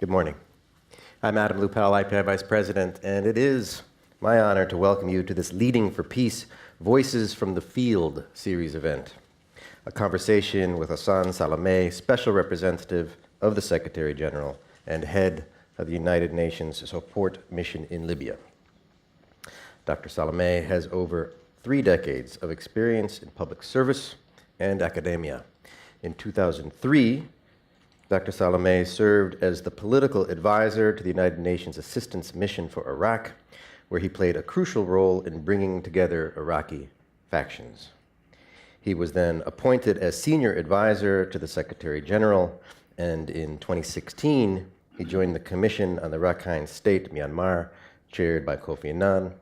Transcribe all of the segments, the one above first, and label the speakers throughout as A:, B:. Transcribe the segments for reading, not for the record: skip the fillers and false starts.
A: Good morning. I'm Adam Lupel, IPI Vice President, and it is my honor to welcome you to this Leading for Peace Voices from the Field series event, a conversation with Ghassan Salamé, Special Representative of the Secretary General and head of the United Nations Support Mission in Libya. Dr. Salamé has over 3 decades of experience in public service and academia. In 2003, Dr. Salamé served as the political advisor to the United Nations Assistance Mission for Iraq, where he played a crucial role in bringing together Iraqi factions. He was then appointed as senior advisor to the Secretary General, and in 2016, he joined the Commission on the Rakhine State, Myanmar, chaired by Kofi Annan.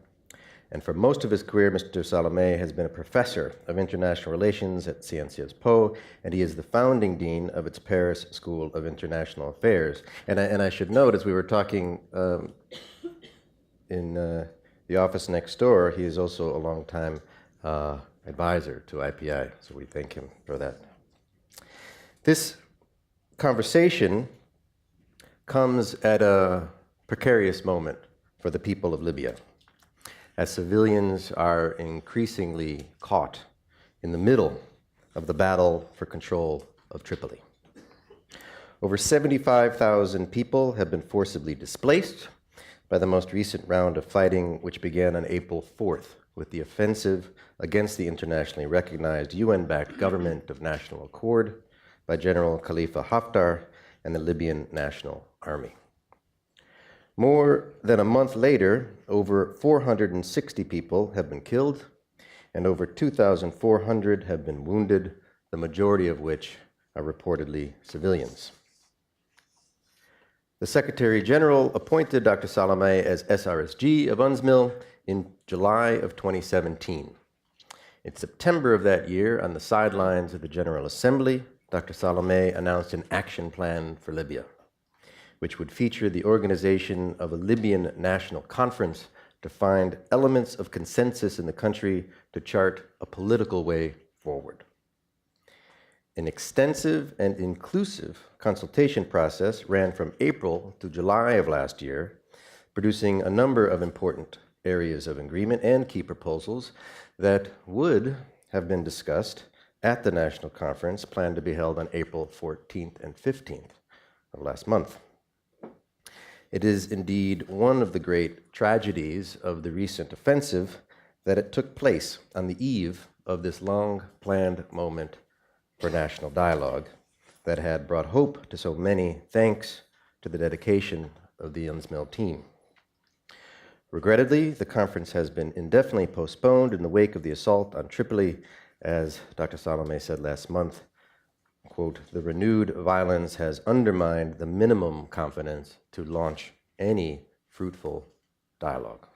A: And for most of his career, Mr. Salamé has been a professor of international relations at Sciences Po, and he is the founding dean of its Paris School of International Affairs. And I should note, as we were talking in the office next door, he is also a longtime advisor to IPI, so we thank him for that. This conversation comes at a precarious moment for the people of Libya, as civilians are increasingly caught in the middle of the battle for control of Tripoli. Over 75,000 people have been forcibly displaced by the most recent round of fighting, which began on April 4th with the offensive against the internationally recognized UN-backed Government of National Accord by General Khalifa Haftar and the Libyan National Army. More than a month later, over 460 people have been killed and over 2,400 have been wounded, the majority of which are reportedly civilians. The Secretary General appointed Dr. Salamé as SRSG of UNSMIL in July of 2017. In September of that year, on the sidelines of the General Assembly, Dr. Salamé announced an action plan for Libya, which would feature the organization of a Libyan national conference to find elements of consensus in the country to chart a political way forward. An extensive and inclusive consultation process ran from April to July of last year, producing a number of important areas of agreement and key proposals that would have been discussed at the national conference planned to be held on April 14th and 15th of last month. It is indeed one of the great tragedies of the recent offensive that it took place on the eve of this long-planned moment for national dialogue that had brought hope to so many, thanks to the dedication of the UNSMIL team. Regrettably, the conference has been indefinitely postponed in the wake of the assault on Tripoli, as Dr. Salamé said last month. Quote, "The renewed violence has undermined the minimum confidence to launch any fruitful dialogue."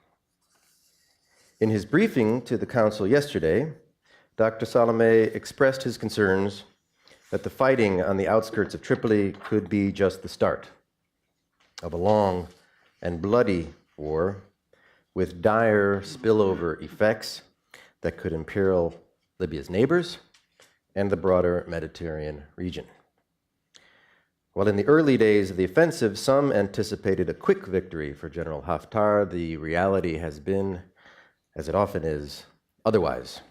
A: In his briefing to the Council yesterday, Dr. Salamé expressed his concerns that the fighting on the outskirts of Tripoli could be just the start of a long and bloody war with dire spillover effects that could imperil Libya's neighbors and the broader Mediterranean region. While in the early days of the offensive, some anticipated a quick victory for General Haftar, the reality has been, as it often is, otherwise.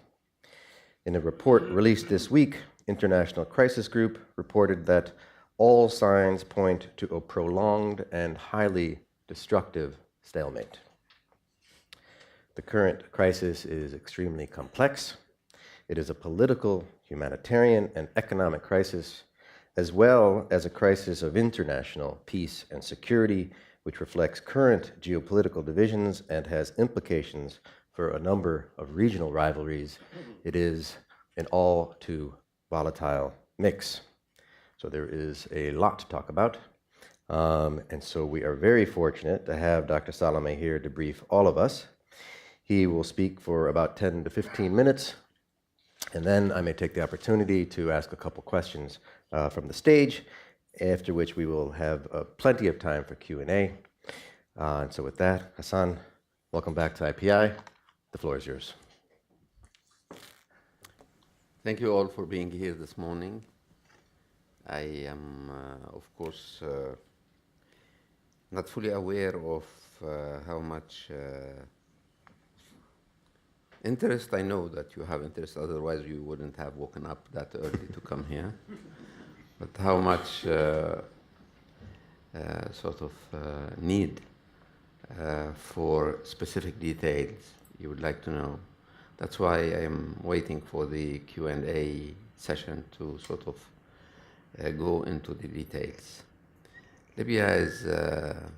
A: In a report released this week, International Crisis Group reported that all signs point to a prolonged and highly destructive stalemate. The current crisis is extremely complex. It is a political, humanitarian, and economic crisis, as well as a crisis of international peace and security, which reflects current geopolitical divisions and has implications for a number of regional rivalries. It is an all too volatile mix. So there is a lot to talk about. And so we are very fortunate to have Dr. Salamé here to brief all of us. He will speak for about 10 to 15 minutes, and then I may take the opportunity to ask a couple questions from the stage, after which we will have plenty of time for Q&A. And so with that, Ghassan, welcome back to IPI. The floor is yours.
B: Thank you all for being here this morning. I am, of course, not fully aware of how much interest. I know that you have interest, otherwise you wouldn't have woken up that early to come here. But how much need for specific details you would like to know. That's why I'm waiting for the Q&A session to go into the details. Libya is a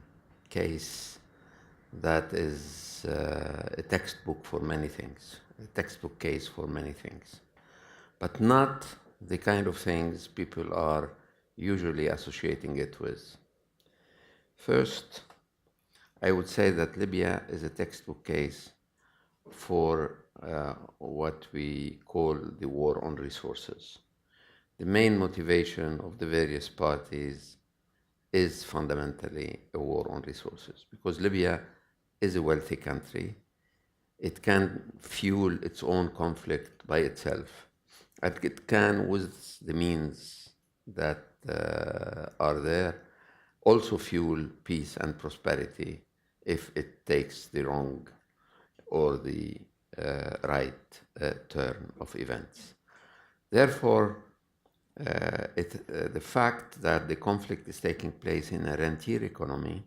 B: case that is a textbook for many things, a textbook case for many things, but not the kind of things people are usually associating it with. First, I would say that Libya is a textbook case for what we call the war on resources. The main motivation of the various parties is fundamentally a war on resources, because Libya is a wealthy country. It can fuel its own conflict by itself, and it can, with the means that are there, also fuel peace and prosperity if it takes the wrong or the right turn of events. Therefore, the fact that the conflict is taking place in a rentier economy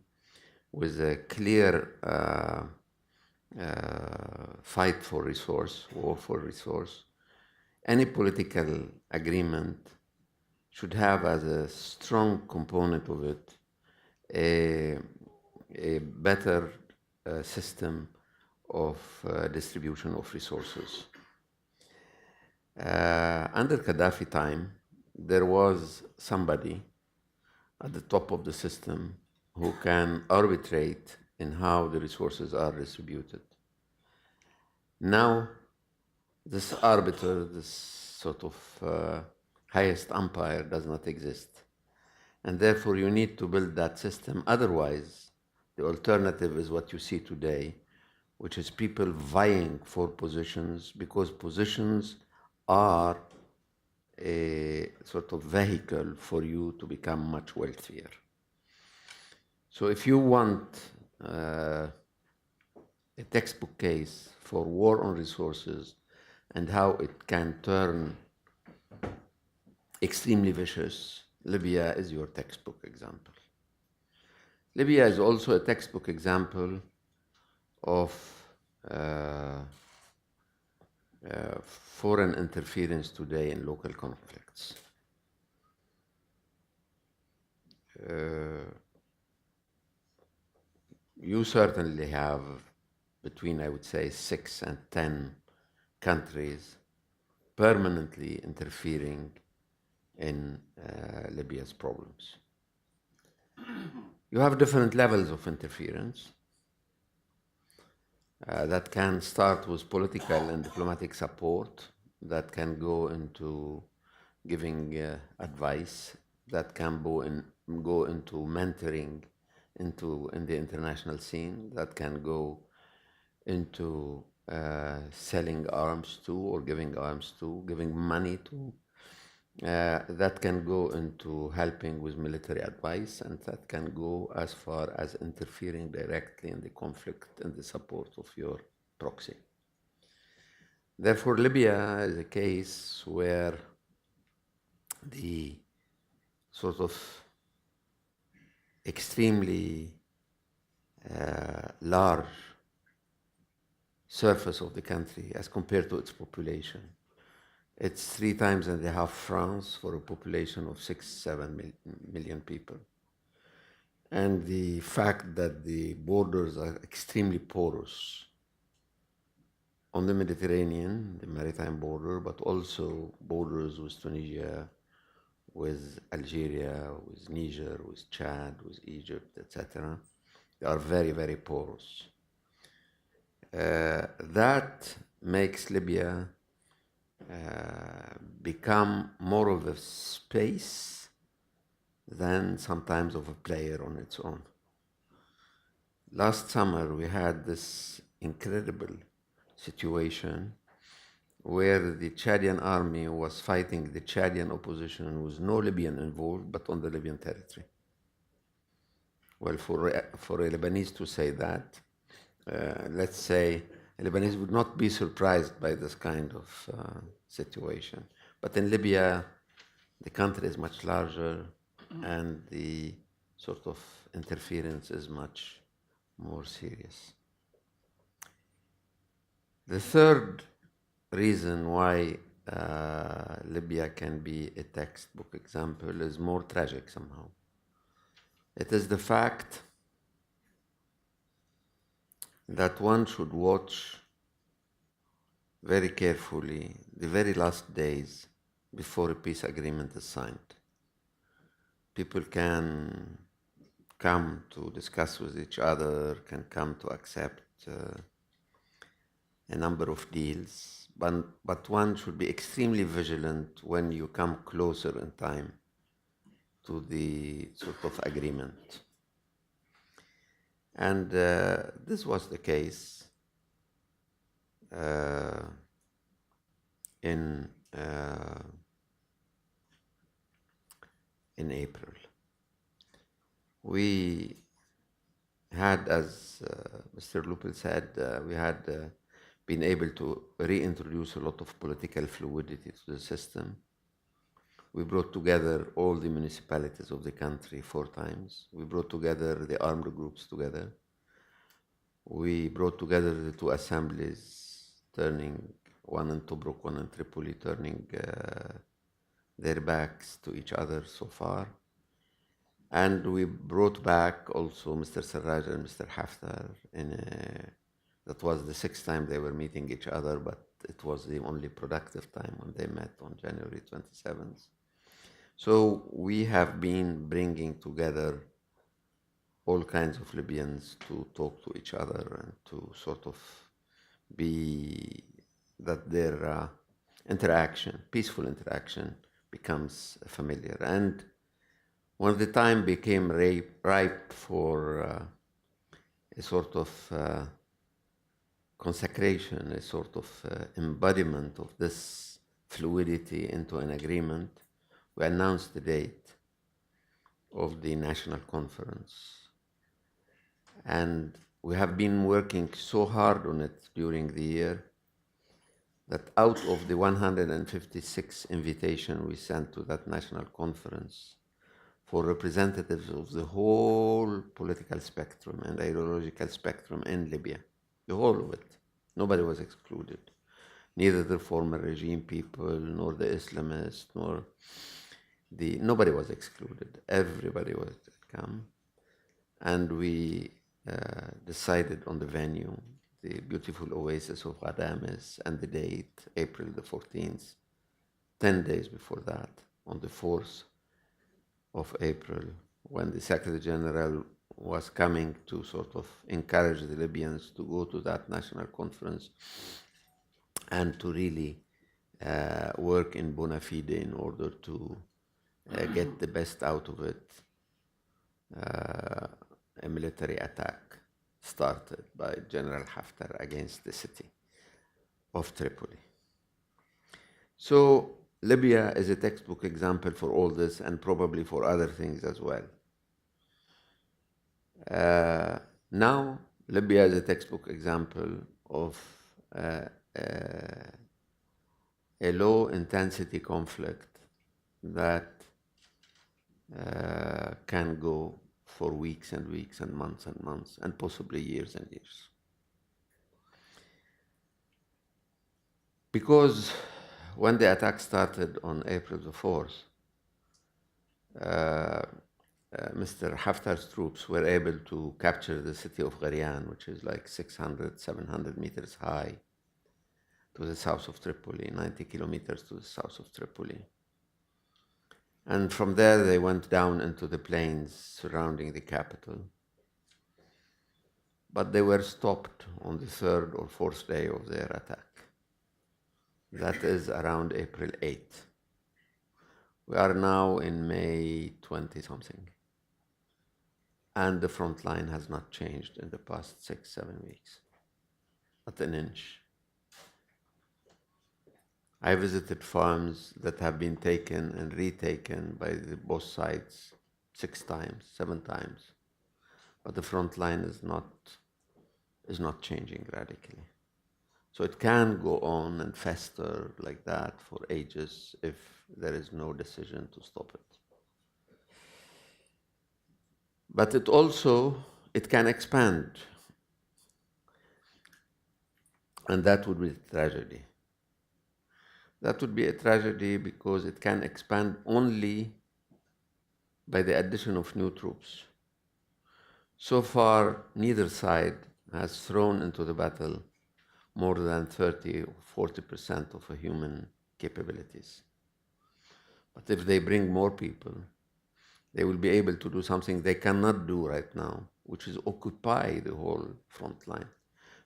B: with a clear fight for resource, war for resource, any political agreement should have as a strong component of it a better system of distribution of resources. Under Gaddafi time, there was somebody at the top of the system who can arbitrate in how the resources are distributed. Now, this arbiter, this highest umpire does not exist. And therefore you need to build that system. Otherwise, the alternative is what you see today, which is people vying for positions, because positions are a sort of vehicle for you to become much wealthier. So if you want a textbook case for war on resources and how it can turn extremely vicious, Libya is your textbook example. Libya is also a textbook example of foreign interference today in local conflicts. You certainly have between, I would say, 6 and 10 countries permanently interfering in Libya's problems. You have different levels of interference that can start with political and diplomatic support, that can go into giving advice, that can go into mentoring in the international scene, that can go into selling arms to or giving arms to, giving money to, that can go into helping with military advice, and that can go as far as interfering directly in the conflict and the support of your proxy. Therefore, Libya is a case where the sort of extremely large surface of the country as compared to its population. It's 3.5 times France for a population of 6-7 million people. And the fact that the borders are extremely porous on the Mediterranean, the maritime border, but also borders with Tunisia, with Algeria, with Niger, with Chad, with Egypt, etc. They are very, very porous. That makes Libya become more of a space than sometimes of a player on its own. Last summer, we had this incredible situation where the Chadian army was fighting the Chadian opposition with no Libyan involved, but on the Libyan territory. Well, for a Lebanese to say that, let's say a Lebanese would not be surprised by this kind of situation. But in Libya, the country is much larger and the sort of interference is much more serious. The third reason why Libya can be a textbook example is more tragic somehow. It is the fact that one should watch very carefully the very last days before a peace agreement is signed. People can come to discuss with each other, can come to accept a number of deals, but one should be extremely vigilant when you come closer in time to the sort of agreement. And this was the case in April. We had, as Mr. Lupel said, we had been able to reintroduce a lot of political fluidity to the system. We brought together all the municipalities of the country 4 times. We brought together the armed groups together. We brought together the 2 assemblies, turning one in Tobruk, one in Tripoli, turning their backs to each other so far. And we brought back also Mr. Sarraj and Mr. Haftar. That was the 6th time they were meeting each other, but it was the only productive time when they met on January 27th. So we have been bringing together all kinds of Libyans to talk to each other and to sort of be that their interaction, peaceful interaction, becomes familiar. And when the time became ripe for a sort of consecration, a sort of embodiment of this fluidity into an agreement, we announced the date of the national conference. And we have been working so hard on it during the year that out of the 156 invitations we sent to that national conference for representatives of the whole political spectrum and ideological spectrum in Libya, the whole of it, nobody was excluded. Neither the former regime people, nor the Islamists, nor nobody was excluded. Everybody was come. And we decided on the venue, the beautiful oasis of Ghadames, and the date, April the 14th. 10 days before that, on the 4th of April, when the Secretary General was coming to sort of encourage the Libyans to go to that national conference and to really work in bona fide in order to get the best out of it. A military attack started by General Haftar against the city of Tripoli. So Libya is a textbook example for all this and probably for other things as well. Now, Libya is a textbook example of a low-intensity conflict that can go for weeks and weeks and months and possibly years and years. Because when the attack started on April the 4th, Mr. Haftar's troops were able to capture the city of Gharian, which is like 600, 700 meters high to the south of Tripoli, 90 kilometers to the south of Tripoli. And from there, they went down into the plains surrounding the capital. But they were stopped on the 3rd or 4th day of their attack. That is around April 8th. We are now in May 20-something. And the front line has not changed in the past 6-7 weeks. Not an inch. I visited farms that have been taken and retaken by both sides 6 times, 7 times. but the front line is not changing radically. So it can go on and fester like that for ages if there is no decision to stop it. But it can expand, and that would be a tragedy. That would be a tragedy because it can expand only by the addition of new troops. So far, neither side has thrown into the battle more than 30 or 40% of a human capabilities. But if they bring more people, they will be able to do something they cannot do right now, which is occupy the whole front line.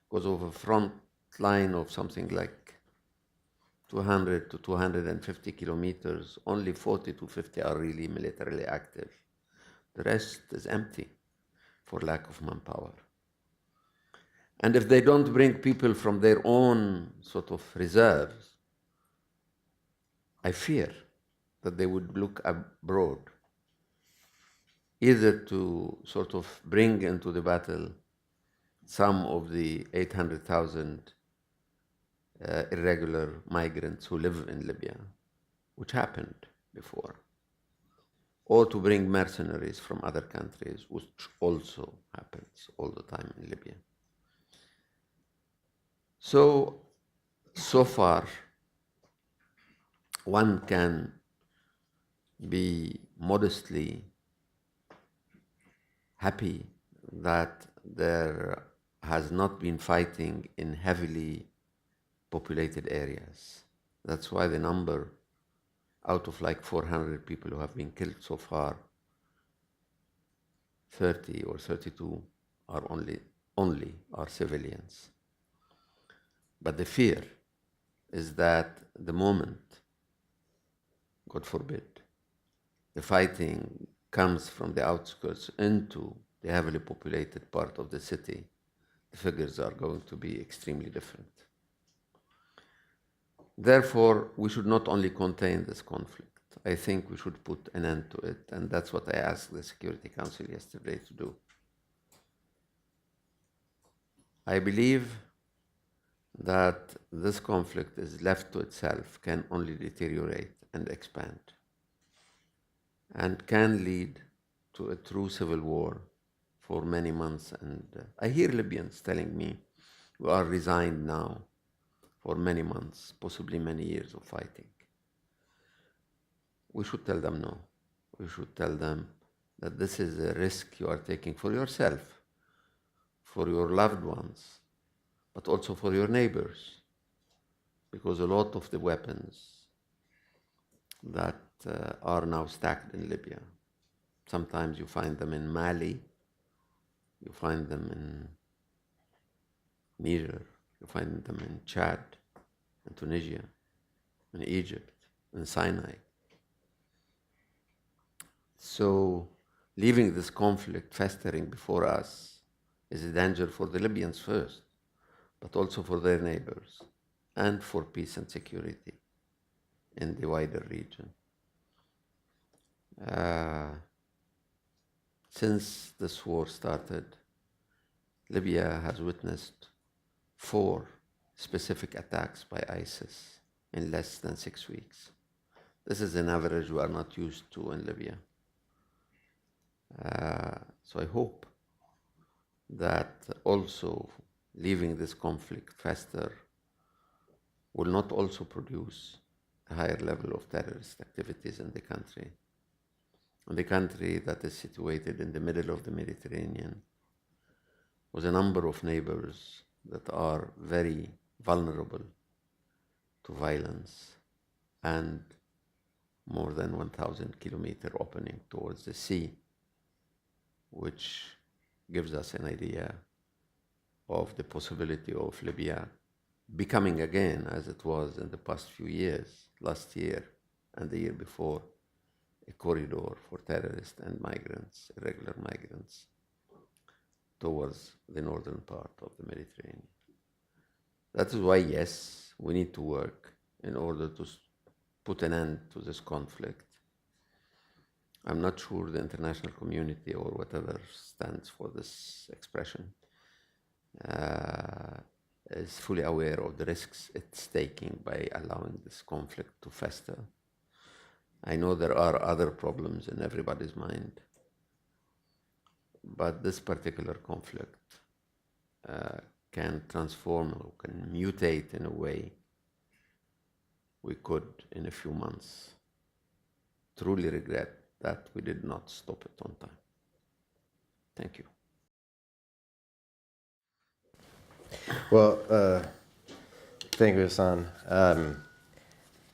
B: Because of a front line of something like 200 to 250 kilometers, only 40 to 50 are really militarily active. The rest is empty for lack of manpower. And if they don't bring people from their own sort of reserves, I fear that they would look abroad, either to sort of bring into the battle some of the 800,000 irregular migrants who live in Libya, which happened before, or to bring mercenaries from other countries, which also happens all the time in Libya. So far, one can be modestly happy that there has not been fighting in heavily populated areas. That's why the number, out of like 400 people who have been killed so far, 30 or 32 are only are civilians. But the fear is that the moment, God forbid, the fighting comes from the outskirts into the heavily populated part of the city, the figures are going to be extremely different. Therefore, we should not only contain this conflict, I think we should put an end to it, and that's what I asked the Security Council yesterday to do. I believe that this conflict is left to itself can only deteriorate and expand, and can lead to a true civil war for many months. And I hear Libyans telling me, we are resigned now for many months, possibly many years of fighting. We should tell them no. We should tell them that this is a risk you are taking for yourself, for your loved ones, but also for your neighbors, because a lot of the weapons that are now stacked in Libya, sometimes you find them in Mali, you find them in Niger, you find them in Chad, in Tunisia, in Egypt, in Sinai. So leaving this conflict festering before us is a danger for the Libyans first, but also for their neighbors and for peace and security in the wider region. Since this war started, Libya has witnessed 4 specific attacks by ISIS in less than 6 weeks. This is an average we are not used to in Libya. So I hope that also leaving this conflict fester will not also produce a higher level of terrorist activities in the country. And the country that is situated in the middle of the Mediterranean, with a number of neighbors that are very vulnerable to violence, and more than 1,000 kilometer opening towards the sea, which gives us an idea of the possibility of Libya becoming again, as it was in the past few years, last year and the year before, a corridor for terrorists and migrants, irregular migrants, towards the northern part of the Mediterranean. That is why, yes, we need to work in order to put an end to this conflict. I'm not sure the international community or whatever stands for this expression is fully aware of the risks it's taking by allowing this conflict to fester. I know there are other problems in everybody's mind, but this particular conflict can transform or can mutate in a way we could, in a few months, truly regret that we did not stop it on time. Thank you.
A: Well, thank you, Ghassan.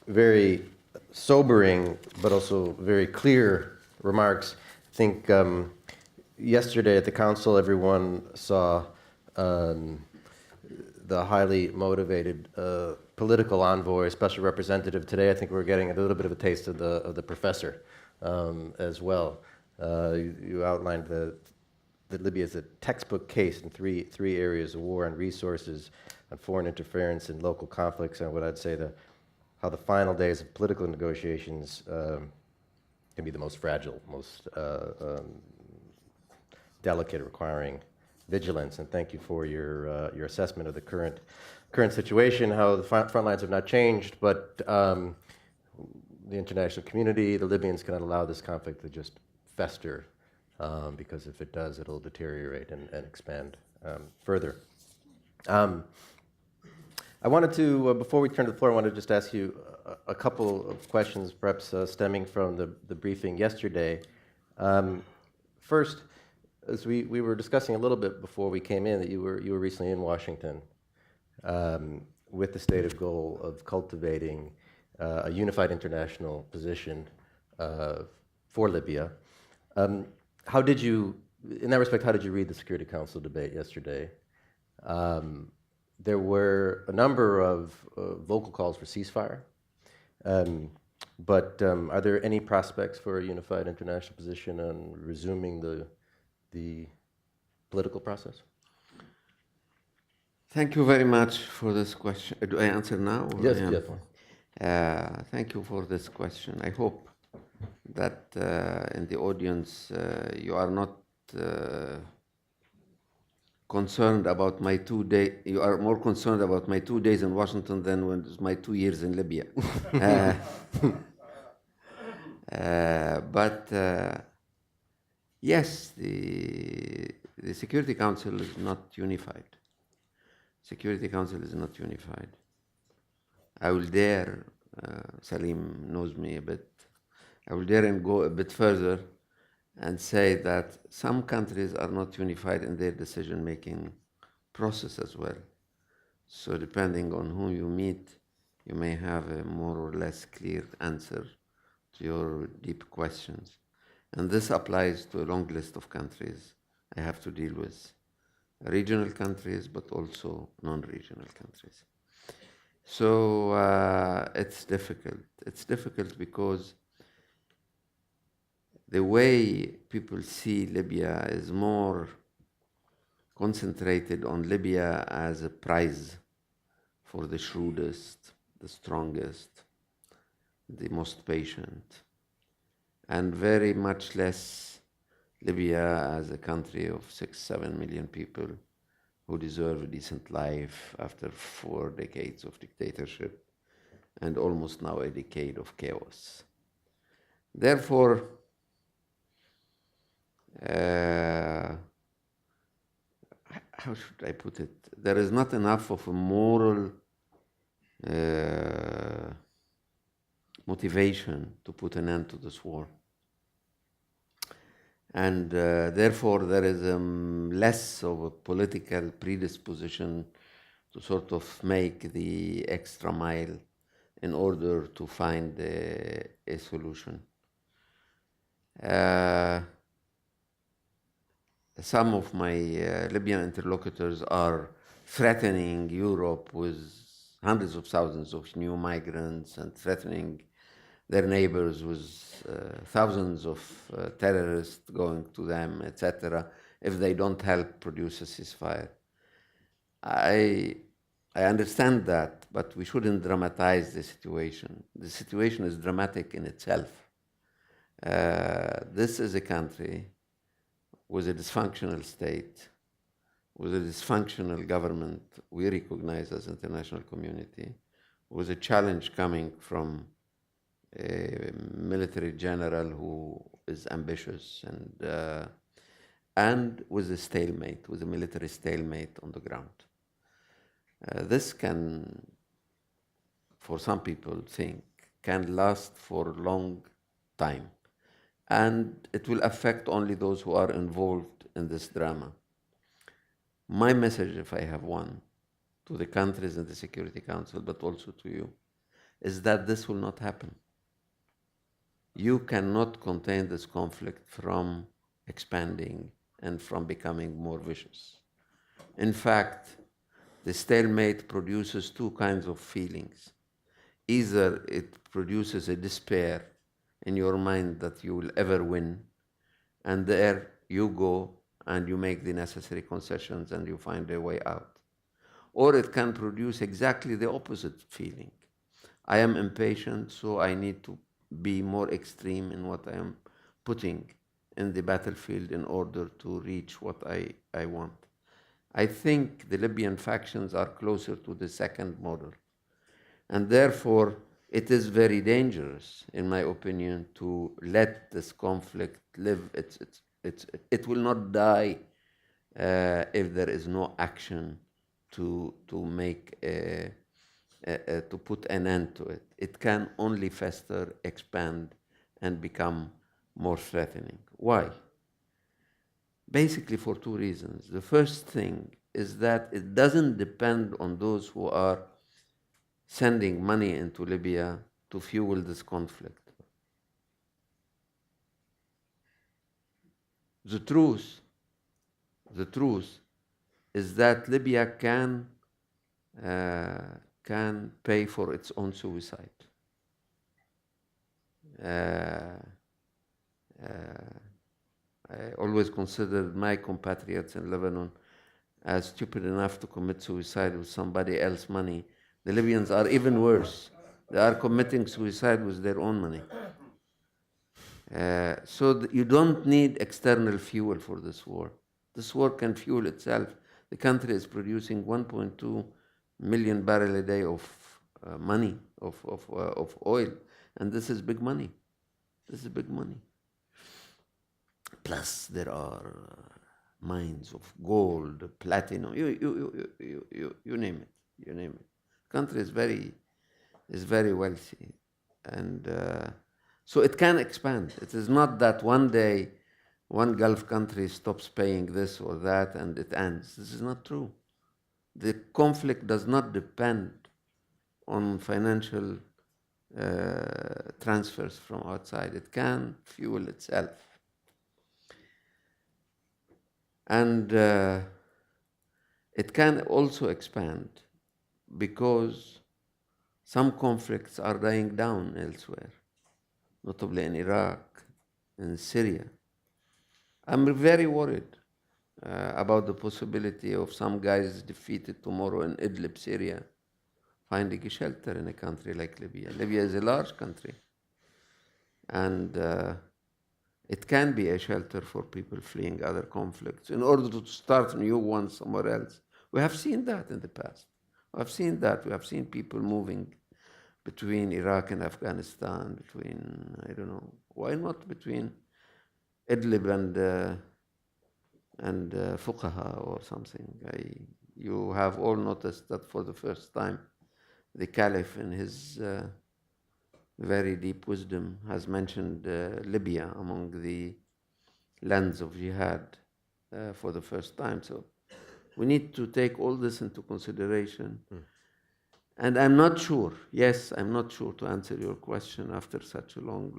A: Very sobering, but also very clear remarks. I think yesterday at the council, everyone saw the highly motivated political envoy, special representative. Today, I think we're getting a little bit of a taste of the professor as well. You outlined that Libya is a textbook case in three areas of war and resources, and foreign interference in local conflicts, and what I'd say how the final days of political negotiations can be the most fragile, most delicate, requiring vigilance. And thank you for your assessment of the current situation, how the front lines have not changed, but the international community, the Libyans cannot allow this conflict to just fester, because if it does, it'll deteriorate and expand further. I wanted to, before we turn to the floor, I wanted to just ask you a couple of questions, perhaps stemming from the briefing yesterday. First, as we were discussing a little bit before we came in, that you were recently in Washington with the stated goal of cultivating a unified international position for Libya. How did you, in that respect, how did you read the Security Council debate yesterday? There were a number of vocal calls for ceasefire, but are there any prospects for a unified international position on resuming the political process?
B: Thank you very much for this question. Do I answer now?
A: Yes, yes.
B: Thank you for this question. I hope that in the audience you are not concerned about my 2 days. You are more concerned about my 2 days in Washington than when it was my 2 years in Libya. But yes, the Security Council is not unified. Security Council is not unified. I will dare, Salim knows me a bit, I will dare and go a bit further and say that some countries are not unified in their decision-making process as well. So depending on who you meet, you may have a more or less clear answer to your deep questions. And this applies to a long list of countries I have to deal with. Regional countries, but also non-regional countries. So it's difficult. It's difficult because the way people see Libya is more concentrated on Libya as a prize for the shrewdest, the strongest, the most patient, and very much less Libya as a country of 6-7 million people who deserve a decent life after 4 decades of dictatorship and almost now a decade of chaos. Therefore, how should I put it? There is not enough of a moral motivation to put an end to this war. And therefore, there is less of a political predisposition to sort of make the extra mile in order to find a solution. Some of my Libyan interlocutors are threatening Europe with hundreds of thousands of new migrants and threatening their neighbors with thousands of terrorists going to them, etc., if they don't help produce a ceasefire. I understand that, but we shouldn't dramatize the situation. The situation is dramatic in itself. This is a country with a dysfunctional state, with a dysfunctional government we recognize as international community, with a challenge coming from a military general who is ambitious and with a stalemate, with a military stalemate on the ground. This can, for some people think, can last for a long time. And it will affect only those who are involved in this drama. My message, if I have one, to the countries in the Security Council, but also to you, is that this will not happen. You cannot contain this conflict from expanding and from becoming more vicious. In fact, the stalemate produces two kinds of feelings. Either it produces a despair in your mind that you will ever win, and there you go and you make the necessary concessions and you find a way out. Or it can produce exactly the opposite feeling. I am impatient, so I need to be more extreme in what I am putting in the battlefield in order to reach what I want. I think the Libyan factions are closer to the second model. And therefore, it is very dangerous, in my opinion, to let this conflict live. It will not die if there is no action to make to put an end to it. It can only fester, expand, and become more threatening. Why? Basically for two reasons. The first thing is that it doesn't depend on those who are sending money into Libya to fuel this conflict. The truth is that Libya can pay for its own suicide. I always considered my compatriots in Lebanon as stupid enough to commit suicide with somebody else's money. The Libyans are even worse. They are committing suicide with their own money. So you don't need external fuel for this war. This war can fuel itself. The country is producing 1.2 million barrels a day of money, of oil, and this is big money. This is big money. Plus, there are mines of gold, platinum. You name it. You name it. The country is very wealthy, and so it can expand. It is not that one day one Gulf country stops paying this or that and it ends. This is not true. The conflict does not depend on financial transfers from outside. It can fuel itself. And it can also expand because some conflicts are dying down elsewhere, notably in Iraq, in Syria. I'm very worried about the possibility of some guys defeated tomorrow in Idlib, Syria, finding a shelter in a country like Libya. Libya is a large country, and it can be a shelter for people fleeing other conflicts in order to start new ones somewhere else. We have seen that in the past. We have seen that. We have seen people moving between Iraq and Afghanistan, between, I don't know, why not between Idlib and Fuqaha or something. You have all noticed that for the first time, the Caliph in his very deep wisdom has mentioned Libya among the lands of jihad for the first time. So we need to take all this into consideration. And I'm not sure, I'm not sure to answer your question after such a long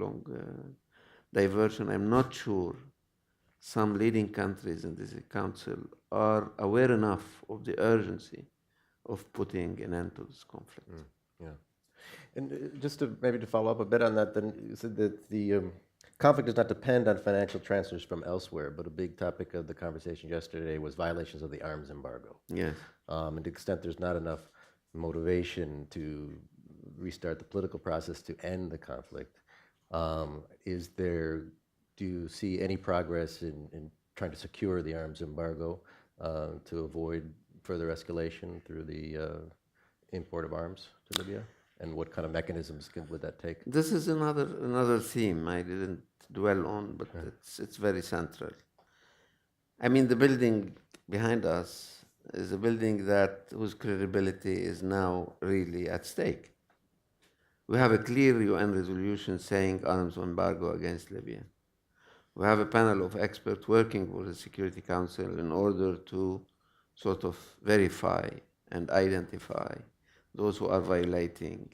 B: diversion. I'm not sure some leading countries in this council are aware enough of the urgency of putting an end to this conflict.
A: Yeah. And just to maybe to follow up a bit on that, then you said that the conflict does not depend on financial transfers from elsewhere, but a big topic of the conversation yesterday was violations of the arms embargo.
B: Yes.
A: And to the extent there's not enough motivation to restart the political process to end the conflict, Do you see any progress in trying to secure the arms embargo to avoid further escalation through the import of arms to Libya? And what kind of mechanisms would that take?
B: This is another theme I didn't dwell on, but it's very central. I mean, the building behind us is a building whose credibility is now really at stake. We have a clear UN resolution saying arms embargo against Libya. We have a panel of experts working with the Security Council in order to sort of verify and identify those who are violating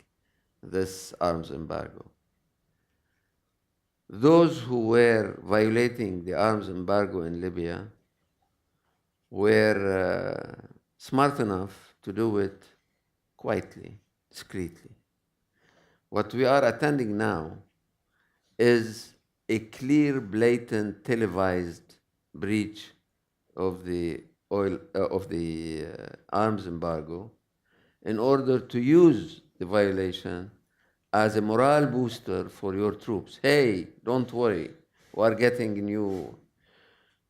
B: this arms embargo. Those who were violating the arms embargo in Libya were smart enough to do it quietly, discreetly. What we are attending now is a clear, blatant, televised breach of the arms embargo in order to use the violation as a morale booster for your troops. Hey, don't worry, we are getting new.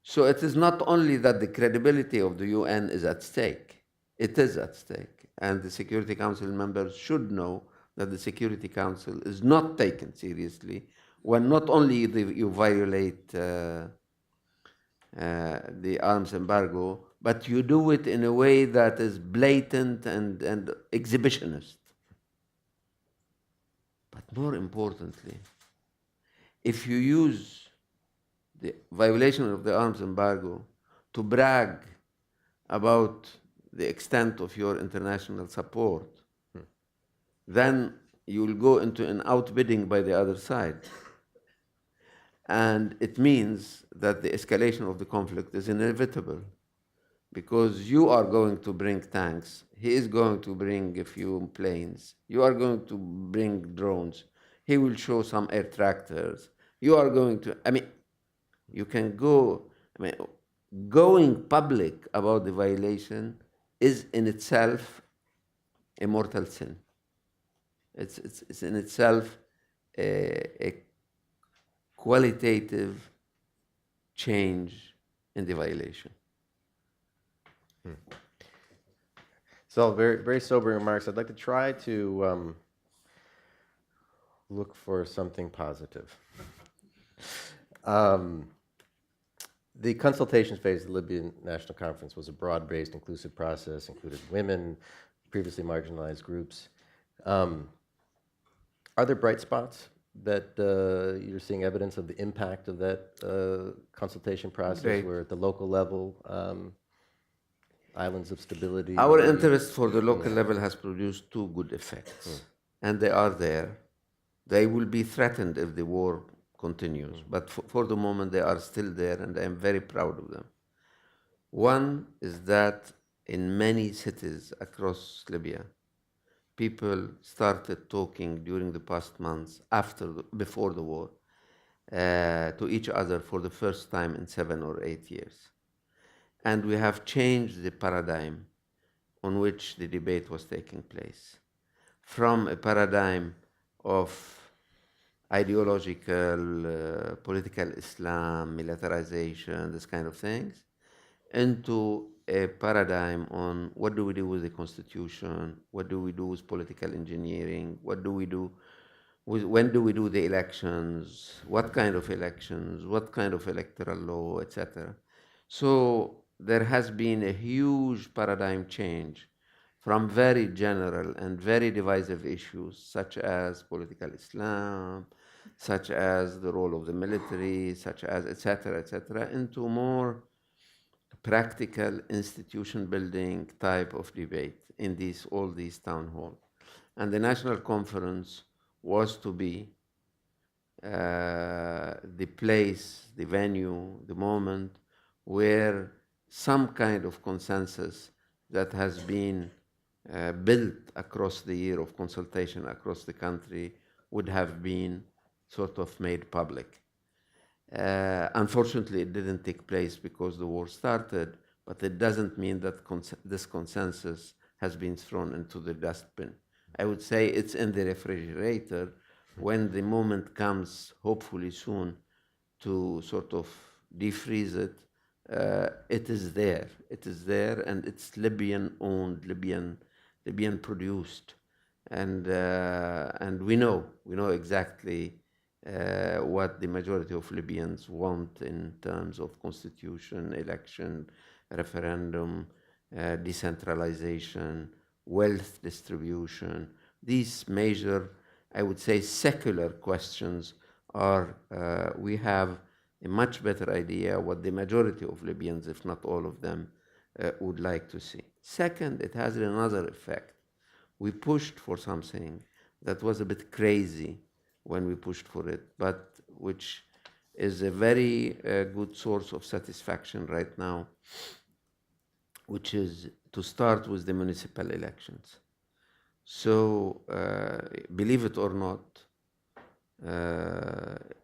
B: So it is not only that the credibility of the UN is at stake, it is at stake. And the Security Council members should know that the Security Council is not taken seriously when not only you violate the arms embargo, but you do it in a way that is blatant and exhibitionist. But more importantly, if you use the violation of the arms embargo to brag about the extent of your international support, then you will go into an outbidding by the other side. And it means that the escalation of the conflict is inevitable because you are going to bring tanks, he is going to bring a few planes, you are going to bring drones, he will show some air tractors, you are going to, you can go, going public about the violation is in itself a mortal sin. It's in itself a qualitative change in the violation.
A: So very, very sobering remarks. I'd like to try to look for something positive. The consultation phase of the Libyan National Conference was a broad-based, inclusive process, included women, previously marginalized groups. Are there bright spots that you're seeing evidence of the impact of that consultation process,
B: Great.
A: where at the local level, islands of stability?
B: Our interest for the local level has produced two good effects, and they are there. They will be threatened if the war continues, but for the moment they are still there, and I am very proud of them. One is that in many cities across Libya, people started talking during the past months, before the war, to each other for the first time in 7 or 8 years. And we have changed the paradigm on which the debate was taking place. From a paradigm of ideological, political Islam, militarization, this kind of things, into a paradigm on what do we do with the constitution, what do we do with political engineering, what do we do when do we do the elections, what kind of elections, what kind of electoral law, etc. So there has been a huge paradigm change from very general and very divisive issues such as political Islam, such as the role of the military, such as etc., into more practical institution building type of debate in all these town halls. And the National Conference was to be the place, the venue, the moment where some kind of consensus that has been built across the year of consultation across the country would have been sort of made public. Unfortunately, it didn't take place because the war started, but it doesn't mean that this consensus has been thrown into the dustbin. I would say it's in the refrigerator, when the moment comes, hopefully soon, to sort of defreeze it, it is there. It is there, and it's Libyan-owned, Libyan-produced, and we know exactly what the majority of Libyans want in terms of constitution, election, referendum, decentralization, wealth distribution. These major, I would say, secular questions are, we have a much better idea what the majority of Libyans, if not all of them, would like to see. Second, it has another effect. We pushed for something that was a bit crazy when we pushed for it, but which is a very good source of satisfaction right now, which is to start with the municipal elections. So, believe it or not,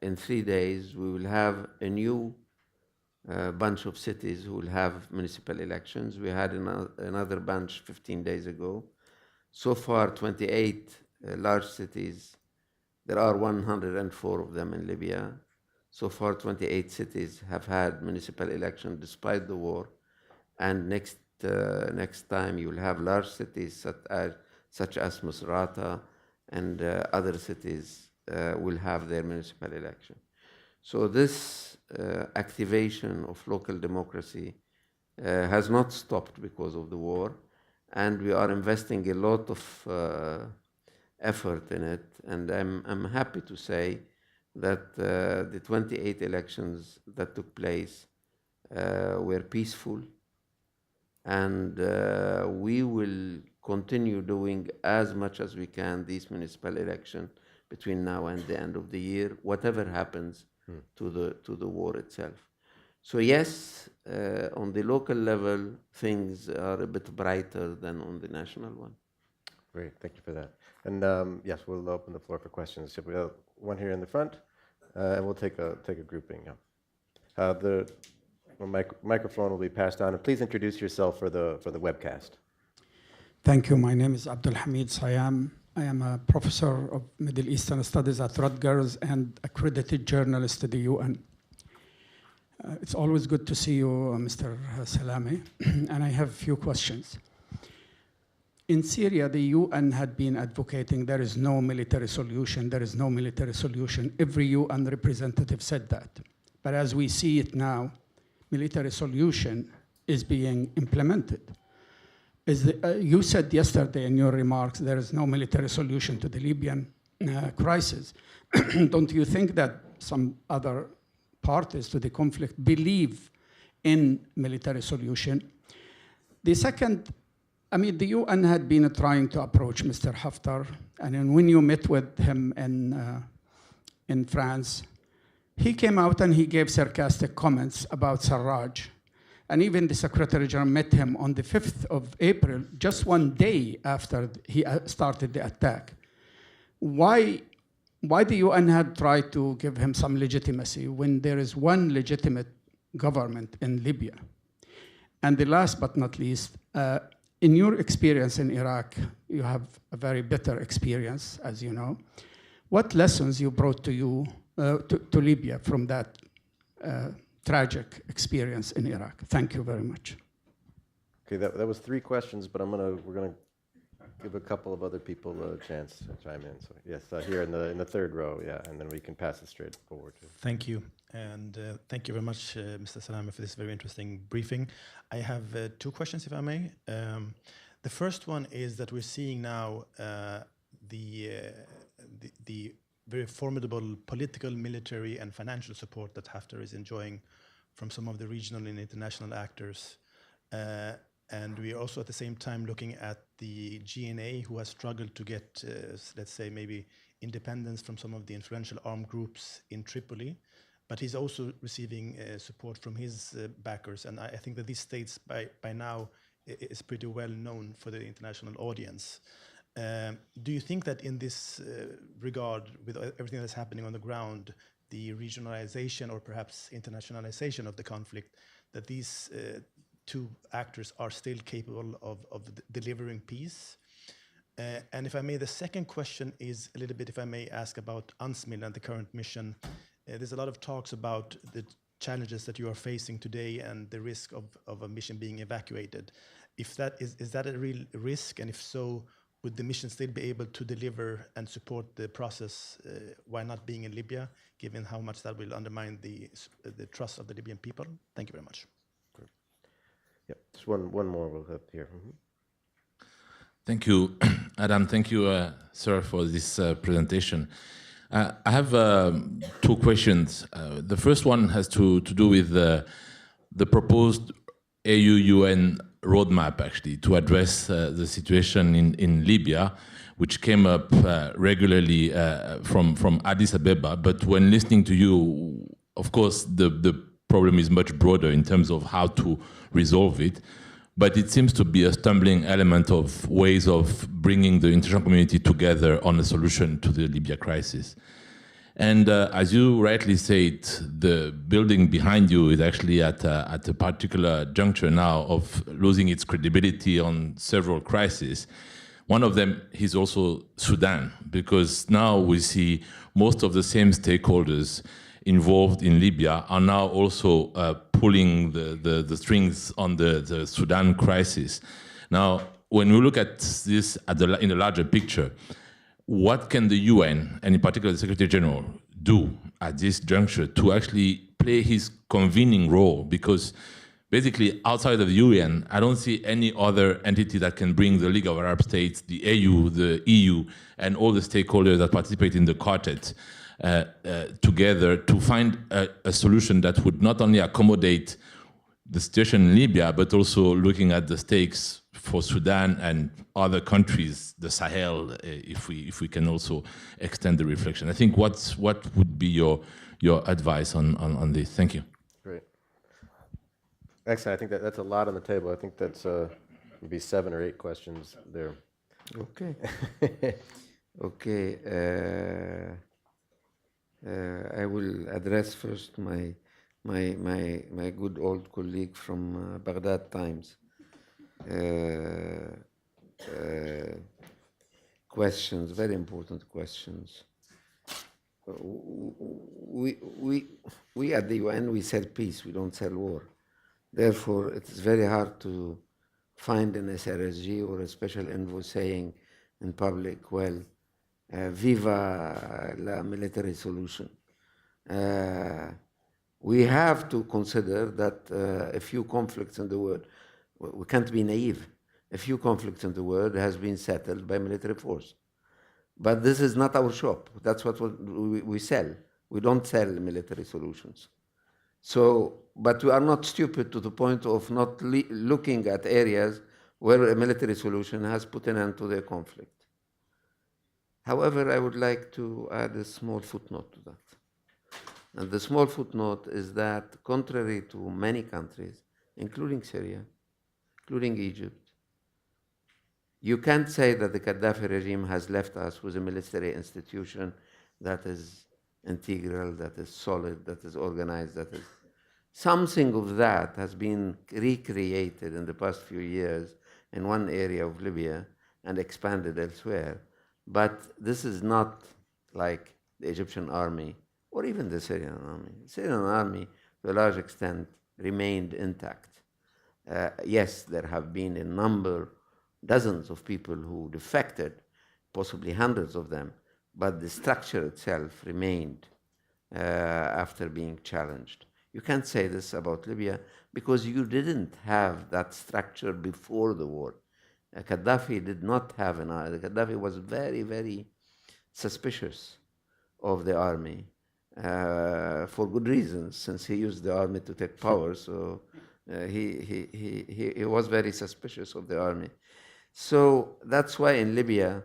B: in 3 days, we will have a new bunch of cities who will have municipal elections. We had another bunch 15 days ago. So far, 28 large cities. There are 104 of them in Libya. So far, 28 cities have had municipal elections despite the war. And next time, you will have large cities such as Misrata and other cities will have their municipal election. So this activation of local democracy has not stopped because of the war, and we are investing a lot of effort in it. And I'm happy to say that the 28 elections that took place were peaceful, and we will continue doing as much as we can these municipal elections between now and the end of the year, whatever happens to the war itself. So yes, on the local level, things are a bit brighter than on the national one.
A: Great, thank you for that. And yes, we'll open the floor for questions. So we have one here in the front, and we'll take a grouping. Yeah. The microphone will be passed on, and please introduce yourself for the webcast.
C: Thank you. My name is Abdul Hamid Sayam. I am a professor of Middle Eastern Studies at Rutgers and accredited journalist to the UN. It's always good to see you, Mr. Salamé, and I have a few questions. In Syria, the UN had been advocating there is no military solution, there is no military solution. Every UN representative said that. But as we see it now, military solution is being implemented. You said yesterday in your remarks there is no military solution to the Libyan crisis. Don't you think that some other parties to the conflict believe in military solution? The second, I mean, the UN had been trying to approach Mr. Haftar, and then when you met with him in France, he came out and he gave sarcastic comments about Sarraj. And even the Secretary General met him on the 5th of April, just one day after he started the attack. Why the UN had tried to give him some legitimacy when there is one legitimate government in Libya? And the last but not least, in your experience in Iraq, you have a very bitter experience, as you know. What lessons you brought to Libya from that tragic experience in Iraq? Thank you very much.
A: Okay, that was 3 questions, but we're gonna give a couple of other people a chance to chime in. So yes, here in the 3rd row, yeah, and then we can pass it straight forward.
D: Thank you, and thank you very much, Mr. Salamé, for this very interesting briefing. I have 2 questions, if I may. The first one is that we're seeing now the very formidable political, military, and financial support that Haftar is enjoying from some of the regional and international actors. And we are also at the same time looking at the GNA, who has struggled to get, let's say, maybe independence from some of the influential armed groups in Tripoli. But he's also receiving support from his backers. And I think that these states by now is pretty well known for the international audience. Do you think that in this regard, with everything that's happening on the ground, the regionalization or perhaps internationalization of the conflict, that these 2 actors are still capable of delivering peace? And if I may, the second question is a little bit, if I may ask about UNSMIL and the current mission. There's a lot of talks about the challenges that you are facing today and the risk of a mission being evacuated. If that is that a real risk? And if so, would the mission still be able to deliver and support the process while not being in Libya, given how much that will undermine the trust of the Libyan people? Thank you very much.
A: Yep, just one more we'll have here.
E: Thank you, Adam. Thank you, sir, for this presentation. I have two questions. The first one has to do with the proposed AU-UN roadmap, actually, to address the situation in Libya, which came up regularly from Addis Ababa. But when listening to you, of course, the problem is much broader in terms of how to resolve it. But it seems to be a stumbling element of ways of bringing the international community together on a solution to the Libya crisis. And as you rightly said, the building behind you is actually at a particular juncture now of losing its credibility on several crises. One of them is also Sudan, because now we see most of the same stakeholders involved in Libya are now also pulling the strings on the Sudan crisis. Now, when we look at this in the larger picture, what can the UN, and in particular the Secretary General, do at this juncture to actually play his convening role? Because basically, outside of the UN, I don't see any other entity that can bring the League of Arab States, the AU, the EU, and all the stakeholders that participate in the quartet together to find a solution that would not only accommodate the situation in Libya, but also looking at the stakes for Sudan and other countries, the Sahel, if we can also extend the reflection. I think what would be your advice on this? Thank you.
A: Great. Excellent. I think that's a lot on the table. I think that's maybe 7 or 8 questions there.
B: Okay. Okay. I will address first my good old colleague from Baghdad Times. Questions, very important questions. We at the UN, we sell peace, we don't sell war. Therefore, it's very hard to find an SRSG or a special envoy saying in public, well, viva la military solution. We have to consider that a few conflicts in the world, we can't be naive, a few conflicts in the world has been settled by military force. But this is not our shop. That's what we sell. We don't sell military solutions. So, but we are not stupid to the point of not looking at areas where a military solution has put an end to the conflict. However, I would like to add a small footnote to that. And the small footnote is that contrary to many countries, including Syria, including Egypt, you can't say that the Gaddafi regime has left us with a military institution that is integral, that is solid, that is organized, that is... Something of that has been recreated in the past few years in one area of Libya and expanded elsewhere. But this is not like the Egyptian army or even the Syrian army. The Syrian army, to a large extent, remained intact. Yes, there have been a number, dozens of people who defected, possibly hundreds of them, but the structure itself remained after being challenged. You can't say this about Libya because you didn't have that structure before the war. Gaddafi did not have an army. Gaddafi was very, very suspicious of the army for good reasons, since he used the army to take power. So he was very suspicious of the army. So that's why in Libya,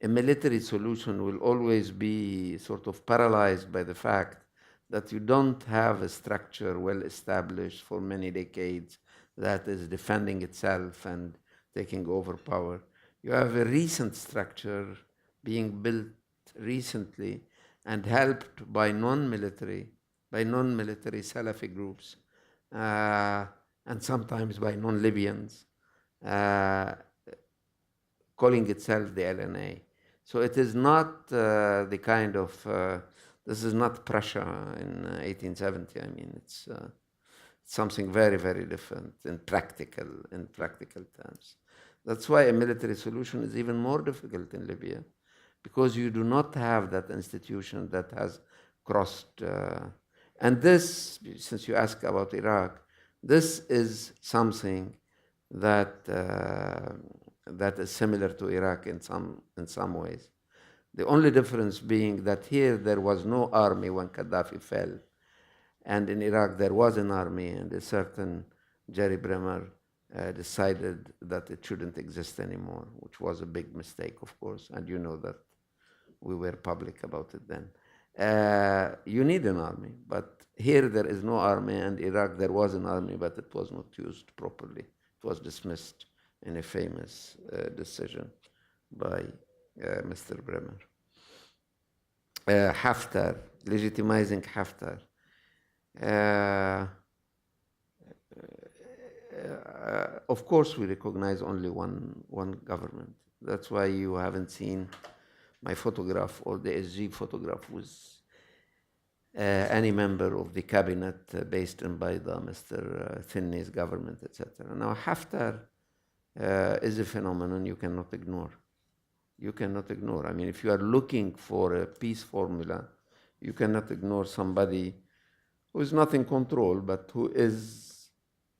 B: a military solution will always be sort of paralyzed by the fact that you don't have a structure well established for many decades that is defending itself and taking over power. You have a recent structure being built recently and helped by non-military Salafi groups, and sometimes by non-Libyans, calling itself the LNA. So it is not the kind of, this is not Prussia in 1870. I mean, it's something very, very different in practical terms. That's why a military solution is even more difficult in Libya, because you do not have that institution that has crossed. And this, since you ask about Iraq, this is something that that is similar to Iraq in some ways. The only difference being that here there was no army when Gaddafi fell, and in Iraq there was an army, and a certain Jerry Bremer decided that it shouldn't exist anymore, which was a big mistake, of course, and you know that we were public about it then. You need an army, but here there is no army, and Iraq there was an army, but it was not used properly. It was dismissed in a famous decision by Mr. Bremer. Haftar, legitimizing Haftar. Of course, we recognize only one government. That's why you haven't seen my photograph or the SG photograph with any member of the cabinet based in Baida, Mr. Thinney's government, etc. Now, Haftar is a phenomenon you cannot ignore. You cannot ignore. I mean, if you are looking for a peace formula, you cannot ignore somebody who is not in control, but who is,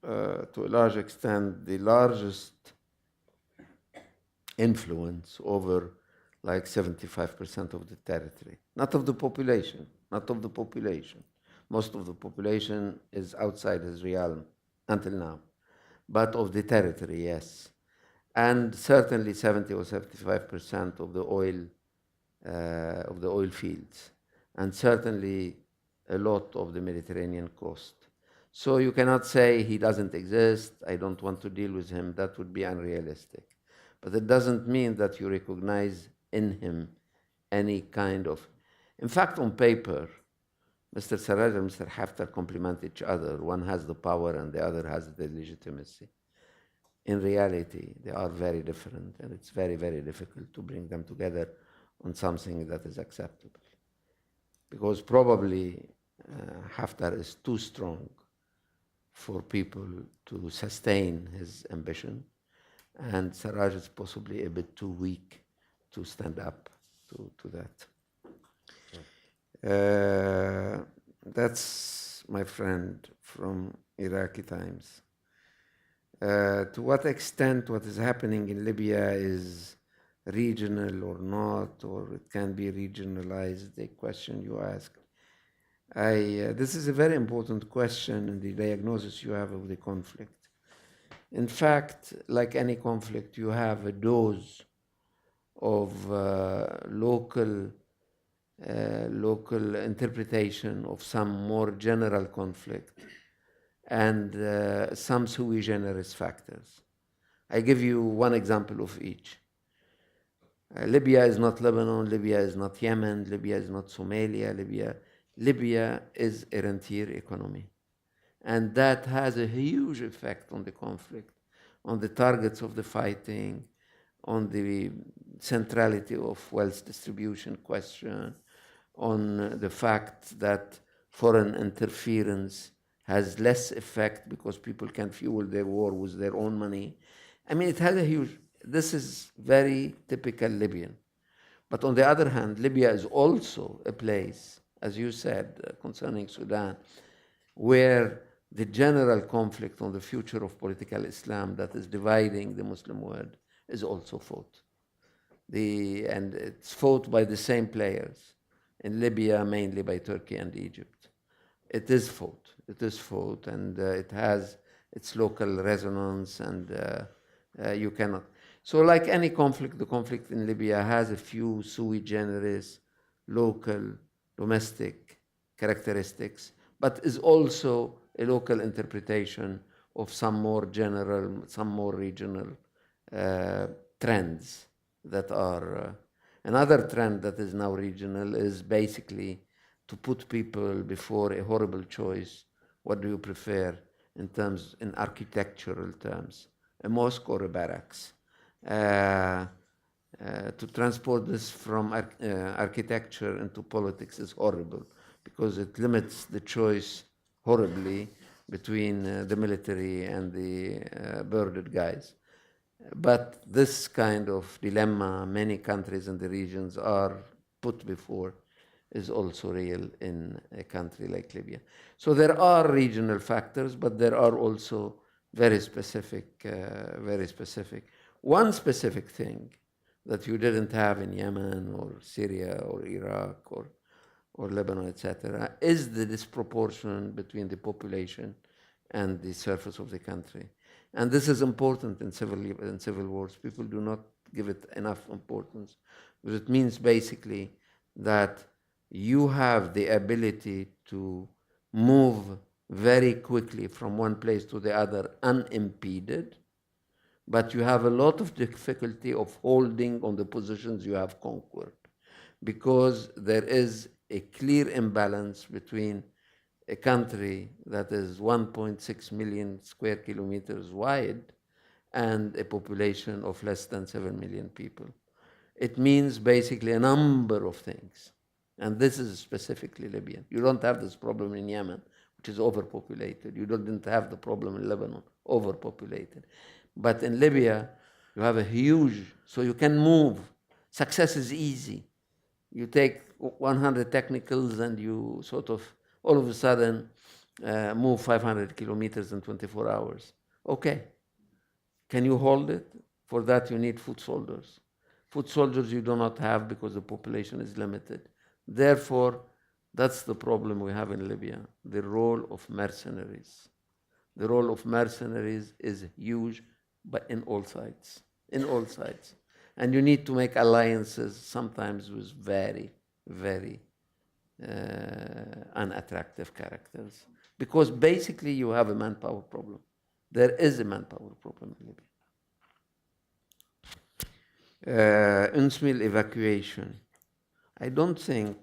B: to a large extent, the largest influence over like 75% of the territory. Not of the population, not of the population. Most of the population is outside his realm until now, but of the territory, yes. And certainly 70 or 75% of the oil fields, and certainly a lot of the Mediterranean coast. So you cannot say he doesn't exist, I don't want to deal with him. That would be unrealistic. But it doesn't mean that you recognize in him any kind of... In fact, on paper, Mr. Sarraj and Mr. Haftar complement each other. One has the power and the other has the legitimacy. In reality, they are very different, and it's very, very difficult to bring them together on something that is acceptable. Because probably Haftar is too strong for people to sustain his ambition, and Sarraj is possibly a bit too weak to stand up to that. That's my friend from Iraqi Times. To what extent what is happening in Libya is regional or not, or it can be regionalized, the question you asked. This is a very important question in the diagnosis you have of the conflict. In fact, like any conflict, you have a dose of local interpretation of some more general conflict and some sui generis factors. I give you one example of each. Libya is not Lebanon, Libya is not Yemen, Libya is not Somalia, Libya is a rentier economy. And that has a huge effect on the conflict, on the targets of the fighting, on the centrality of wealth distribution question, on the fact that foreign interference has less effect because people can fuel their war with their own money. I mean, it has a huge... This is very typical Libyan. But on the other hand, Libya is also a place, as you said, concerning Sudan, where the general conflict on the future of political Islam that is dividing the Muslim world is also fought. And it's fought by the same players. In Libya, mainly by Turkey and Egypt. It is fought, and it has its local resonance, and you cannot... So like any conflict, the conflict in Libya has a few sui generis, local, domestic characteristics, but is also a local interpretation of some more general, some more regional trends that are... Another trend that is now regional is basically to put people before a horrible choice. What do you prefer in architectural terms? A mosque or a barracks? To transport this from architecture into politics is horrible because it limits the choice horribly between the military and the bordered guys. But this kind of dilemma many countries in the regions are put before is also real in a country like Libya. So there are regional factors, but there are also very specific. One specific thing that you didn't have in Yemen or Syria or Iraq or Lebanon, etc., is the disproportion between the population and the surface of the country. And this is important in civil wars. People do not give it enough importance, because it means basically that you have the ability to move very quickly from one place to the other unimpeded, but you have a lot of difficulty of holding on the positions you have conquered, because there is a clear imbalance between a country that is 1.6 million square kilometers wide and a population of less than 7 million people. It means basically a number of things. And this is specifically Libyan. You don't have this problem in Yemen, which is overpopulated. You didn't have the problem in Lebanon, overpopulated. But in Libya, you have a huge, so you can move. Success is easy. You take 100 technicals and you sort of, all of a sudden, move 500 kilometers in 24 hours. Okay. Can you hold it? For that, you need foot soldiers. Foot soldiers you do not have because the population is limited. Therefore, that's the problem we have in Libya, the role of mercenaries. The role of mercenaries is huge, but in all sides, And you need to make alliances sometimes with very, very unattractive characters, because basically you have a manpower problem. There is a manpower problem in Libya. UNSMIL evacuation. I don't think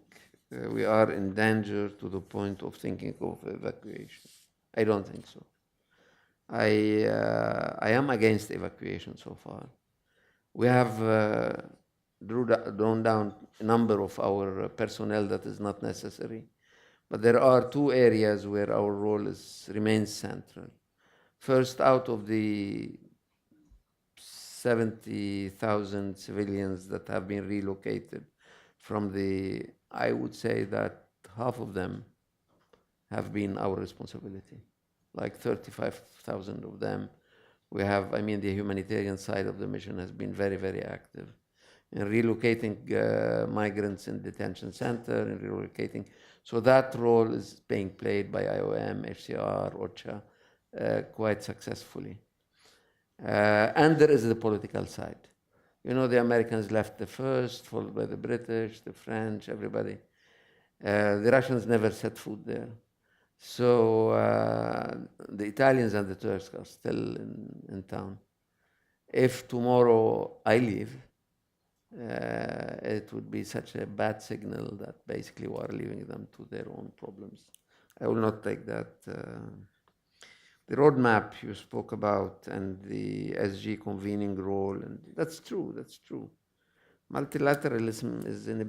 B: we are in danger to the point of thinking of evacuation. I don't think so. I am against evacuation so far. We have drawn down a number of our personnel that is not necessary, but there are two areas where our role remains central. First, out of the 70,000 civilians that have been relocated from I would say that half of them have been our responsibility, like 35,000 of them. We have, the humanitarian side of the mission has been very, very active in relocating migrants in detention center, in relocating. So that role is being played by IOM, HCR, OCHA quite successfully. And there is the political side. The Americans left the first, followed by the British, the French, everybody. The Russians never set foot there. So the Italians and the Turks are still in town. If tomorrow I leave, it would be such a bad signal that basically we are leaving them to their own problems. I will not take that. The roadmap you spoke about and the SG convening role, and that's true. Multilateralism is in a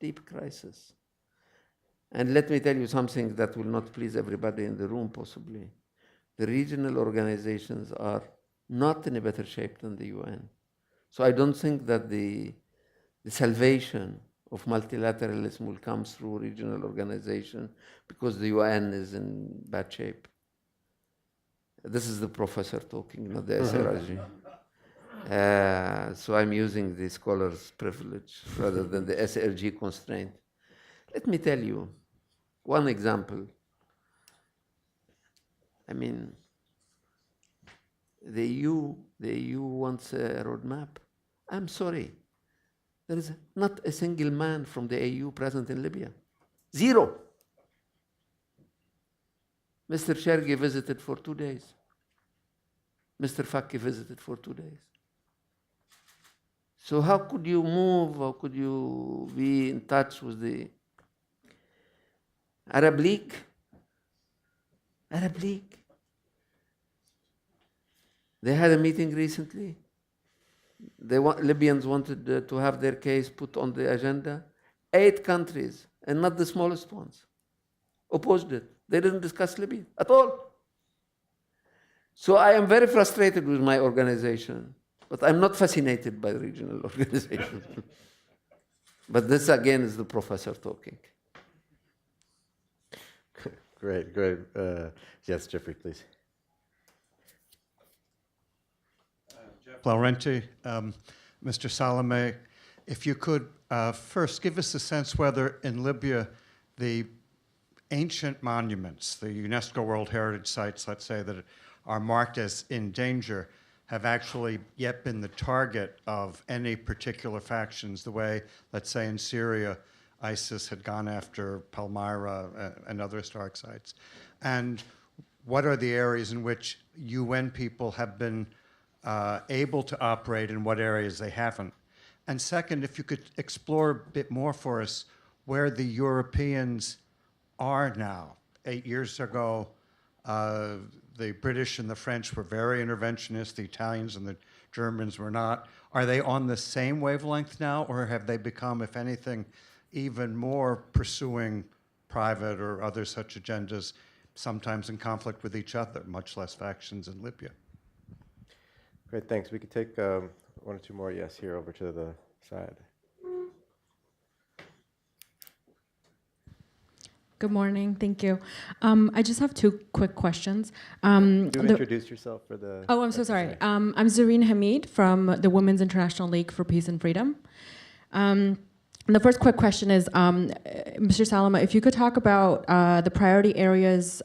B: deep crisis. And let me tell you something that will not please everybody in the room, possibly. The regional organizations are not in a better shape than the UN. So I don't think that the salvation of multilateralism will come through regional organization because the UN is in bad shape. This is the professor talking, not the SRSG. So I'm using the scholar's privilege rather than the SRG constraint. Let me tell you one example. The EU wants a roadmap. I'm sorry. There is not a single man from the EU present in Libya. Zero. Mr. Shergi visited for 2 days. Mr. Fakki visited for 2 days. So how could you move? How could you be in touch with the Arab League? They had a meeting recently. Libyans wanted to have their case put on the agenda. 8 countries, and not the smallest ones, opposed it. They didn't discuss Libya at all. So I am very frustrated with my organization, but I'm not fascinated by regional organizations. But this again is the professor talking.
A: Great, great. Yes, Jeffrey, please.
F: Laurenti, Mr. Salamé, if you could first give us a sense whether in Libya the ancient monuments, the UNESCO World Heritage Sites, let's say, that are marked as in danger, have actually yet been the target of any particular factions, the way, let's say, in Syria, ISIS had gone after Palmyra and other historic sites. And what are the areas in which UN people have been able to operate and what areas they haven't? And second, if you could explore a bit more for us where the Europeans are now. 8 years ago, the British and the French were very interventionist, the Italians and the Germans were not. Are they on the same wavelength now, or have they become, if anything, even more pursuing private or other such agendas, sometimes in conflict with each other, much less factions in Libya?
A: Great, thanks. We could take 1 or 2 more yes here over to the side.
G: Good morning. Thank you. I just have 2 quick questions.
A: Do introduce yourself for the...
G: Oh, I'm so sorry. I'm Zareen Hamid from the Women's International League for Peace and Freedom. The first quick question is, Mr. Salama, if you could talk about the priority areas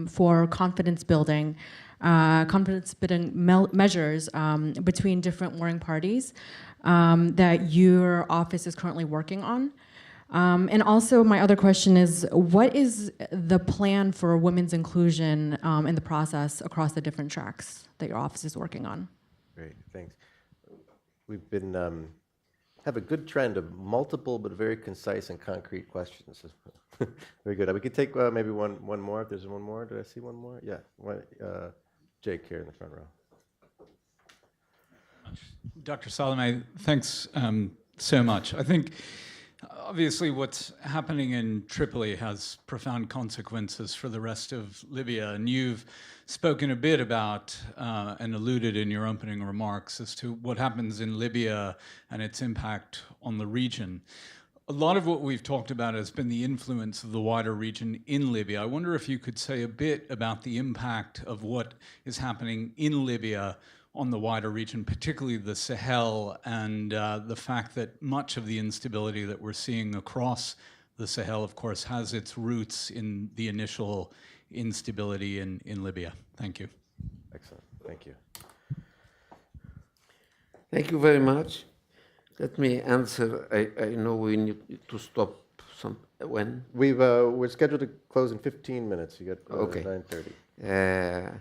G: for confidence building measures between different warring parties that your office is currently working on. And also, my other question is, what is the plan for women's inclusion in the process across the different tracks that your office is working on?
A: Great, thanks. We've been have a good trend of multiple but very concise and concrete questions. Very good. We could take maybe one more. If there's one more, did I see one more? Yeah, Jake here in the front row.
H: Dr. Salamé, thanks so much. I think obviously what's happening in Tripoli has profound consequences for the rest of Libya, and you've spoken a bit about and alluded in your opening remarks as to what happens in Libya and its impact on the region. A lot of what we've talked about has been the influence of the wider region in Libya. I wonder if you could say a bit about the impact of what is happening in Libya on the wider region, particularly the Sahel, and the fact that much of the instability that we're seeing across the Sahel, of course, has its roots in the initial instability in Libya. Thank you.
A: Excellent. Thank you.
B: Thank you very much. Let me answer. I know we need to stop when?
A: We're scheduled to close in 15 minutes. You got
B: Okay.
A: 9:30.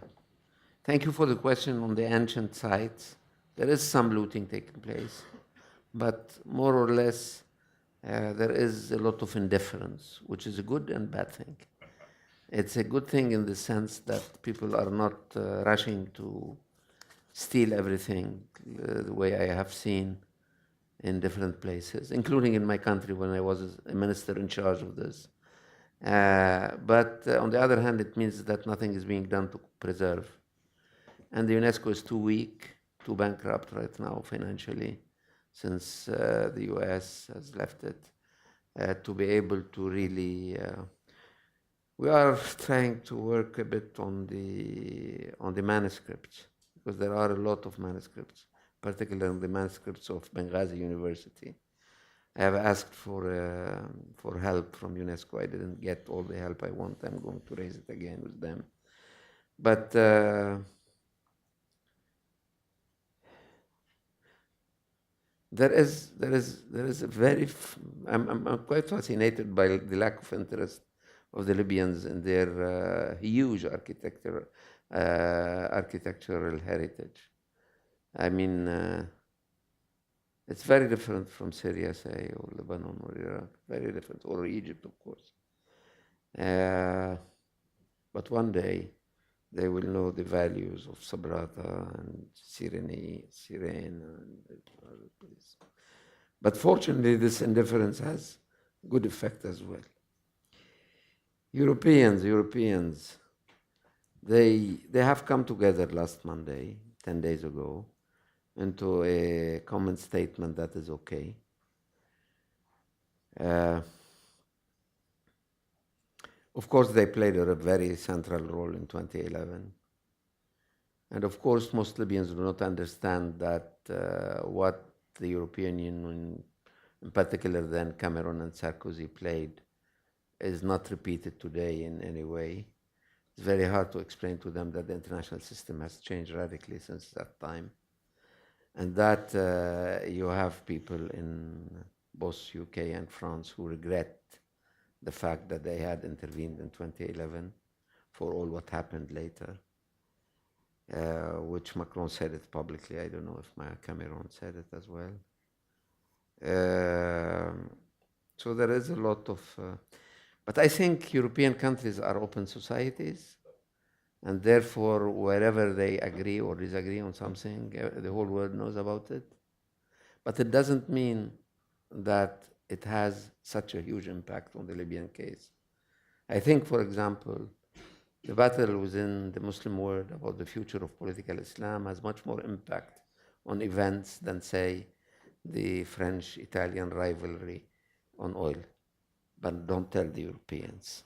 B: Thank you for the question on the ancient sites. There is some looting taking place, but more or less there is a lot of indifference, which is a good and bad thing. It's a good thing in the sense that people are not rushing to steal everything the way I have seen in different places, including in my country when I was a minister in charge of this. But on the other hand, it means that nothing is being done to preserve. And the UNESCO is too weak, too bankrupt right now financially, since the US has left it, to be able to really... we are trying to work a bit on the manuscripts, because there are a lot of manuscripts, particularly the manuscripts of Benghazi University. I have asked for help from UNESCO. I didn't get all the help I want. I'm going to raise it again with them. But there is a very... I'm quite fascinated by the lack of interest of the Libyans in their huge architectural heritage. I mean, it's very different from Syria, say, or Lebanon, or Iraq. Very different, or Egypt, of course. But one day, they will know the values of Sabrata and Sirene and other places. But fortunately, this indifference has good effect as well. Europeans, they have come together last Monday, 10 days ago, into a common statement that is okay. Of course, they played a very central role in 2011. And of course, most Libyans do not understand that what the European Union, in particular then Cameron and Sarkozy, played is not repeated today in any way. It's very hard to explain to them that the international system has changed radically since that time. And that you have people in both UK and France who regret the fact that they had intervened in 2011 for all what happened later, which Macron said it publicly. I don't know if Cameron said it as well. So there is a lot of... but I think European countries are open societies, and therefore wherever they agree or disagree on something, the whole world knows about it. But it doesn't mean that it has such a huge impact on the Libyan case. I think, for example, the battle within the Muslim world about the future of political Islam has much more impact on events than, say, the French-Italian rivalry on oil. But don't tell the Europeans.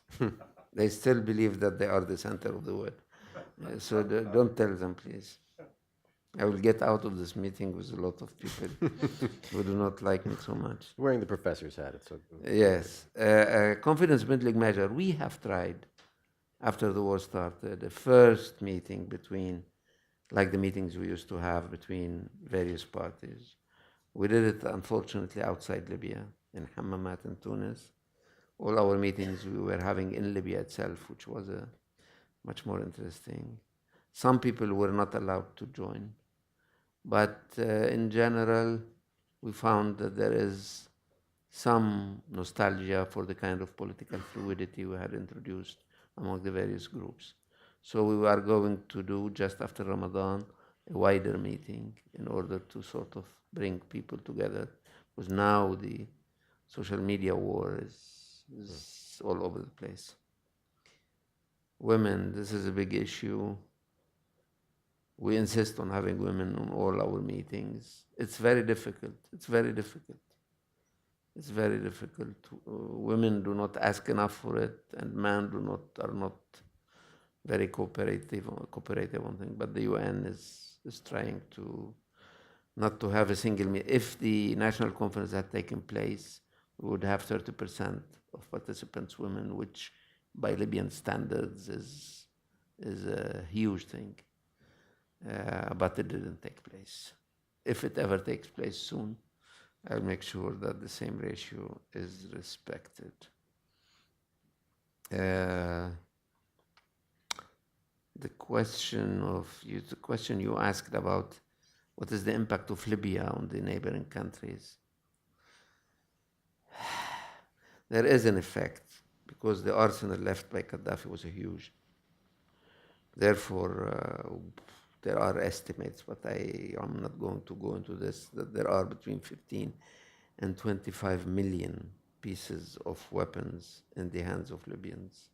B: They still believe that they are the center of the world. So don't tell them, please. I will get out of this meeting with a lot of people who do not like me so much.
A: Wearing the professor's hat. So.
B: Yes. Confidence building measure. We have tried, after the war started, the first meeting between, like the meetings we used to have between various parties. We did it, unfortunately, outside Libya, in Hammamat in Tunis. All our meetings we were having in Libya itself, which was much more interesting. Some people were not allowed to join. But in general, we found that there is some nostalgia for the kind of political fluidity we had introduced among the various groups. So we are going to do, just after Ramadan, a wider meeting in order to sort of bring people together. Because now the social media war is all over the place. Women, this is a big issue. We insist on having women on all our meetings. It's very difficult. It's very difficult. It's very difficult. Women do not ask enough for it, and men are not very cooperative on things. But the UN is trying to not to have a single meeting. If the national conference had taken place, we would have 30% of participants women, which by Libyan standards is a huge thing. But it didn't take place. If it ever takes place soon, I'll make sure that the same ratio is respected. The question you asked about what is the impact of Libya on the neighboring countries. There is an effect because the arsenal left by Gaddafi was huge. Therefore, there are estimates, but I am not going to go into this, that there are between 15 and 25 million pieces of weapons in the hands of Libyans.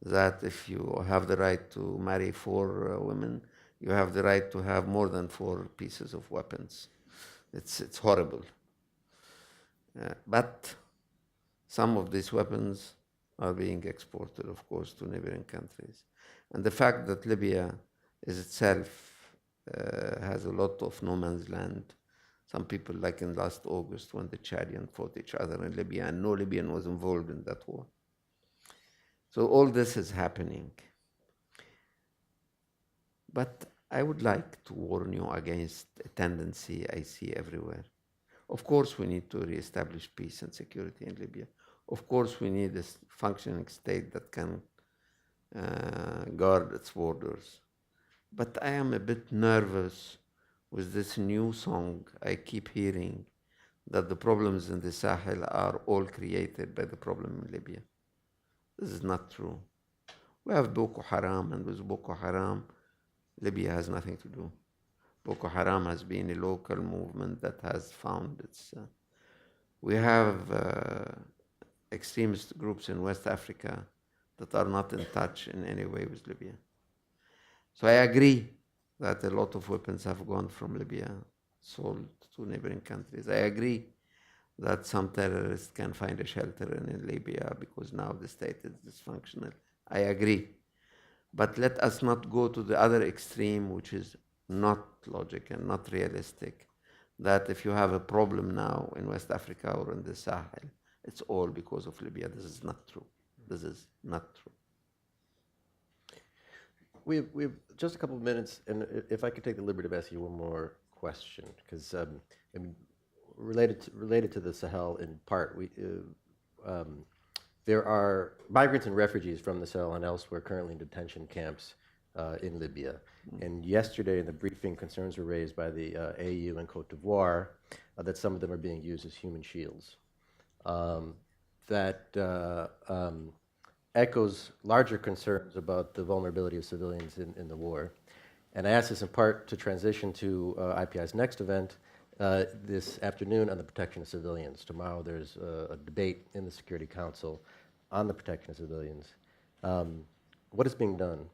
B: That if you have the right to marry 4 women, you have the right to have more than 4 pieces of weapons. It's horrible. But some of these weapons are being exported, of course, to neighboring countries. And the fact that Libya is itself has a lot of no man's land. Some people, like in last August, when the Chadians fought each other in Libya, and no Libyan was involved in that war. So all this is happening. But I would like to warn you against a tendency I see everywhere. Of course, we need to reestablish peace and security in Libya. Of course, we need a functioning state that can guard its borders. But I am a bit nervous with this new song I keep hearing, that the problems in the Sahel are all created by the problem in Libya. This is not true. We have Boko Haram, and with Boko Haram, Libya has nothing to do. Boko Haram has been a local movement that has found its... we have extremist groups in West Africa that are not in touch in any way with Libya. So I agree that a lot of weapons have gone from Libya, sold to neighboring countries. I agree that some terrorists can find a shelter in Libya because now the state is dysfunctional. I agree. But let us not go to the other extreme, which is not logical, not realistic, that if you have a problem now in West Africa or in the Sahel, it's all because of Libya. This is not true. This is not true.
A: We have just a couple of minutes, and if I could take the liberty of asking you one more question, because I mean, related to the Sahel in part, there are migrants and refugees from the Sahel and elsewhere currently in detention camps in Libya. And yesterday in the briefing, concerns were raised by the AU and Cote d'Ivoire that some of them are being used as human shields. That echoes larger concerns about the vulnerability of civilians in the war. And I ask this in part to transition to IPI's next event this afternoon on the protection of civilians. Tomorrow there's a debate in the Security Council on the protection of civilians. What is being done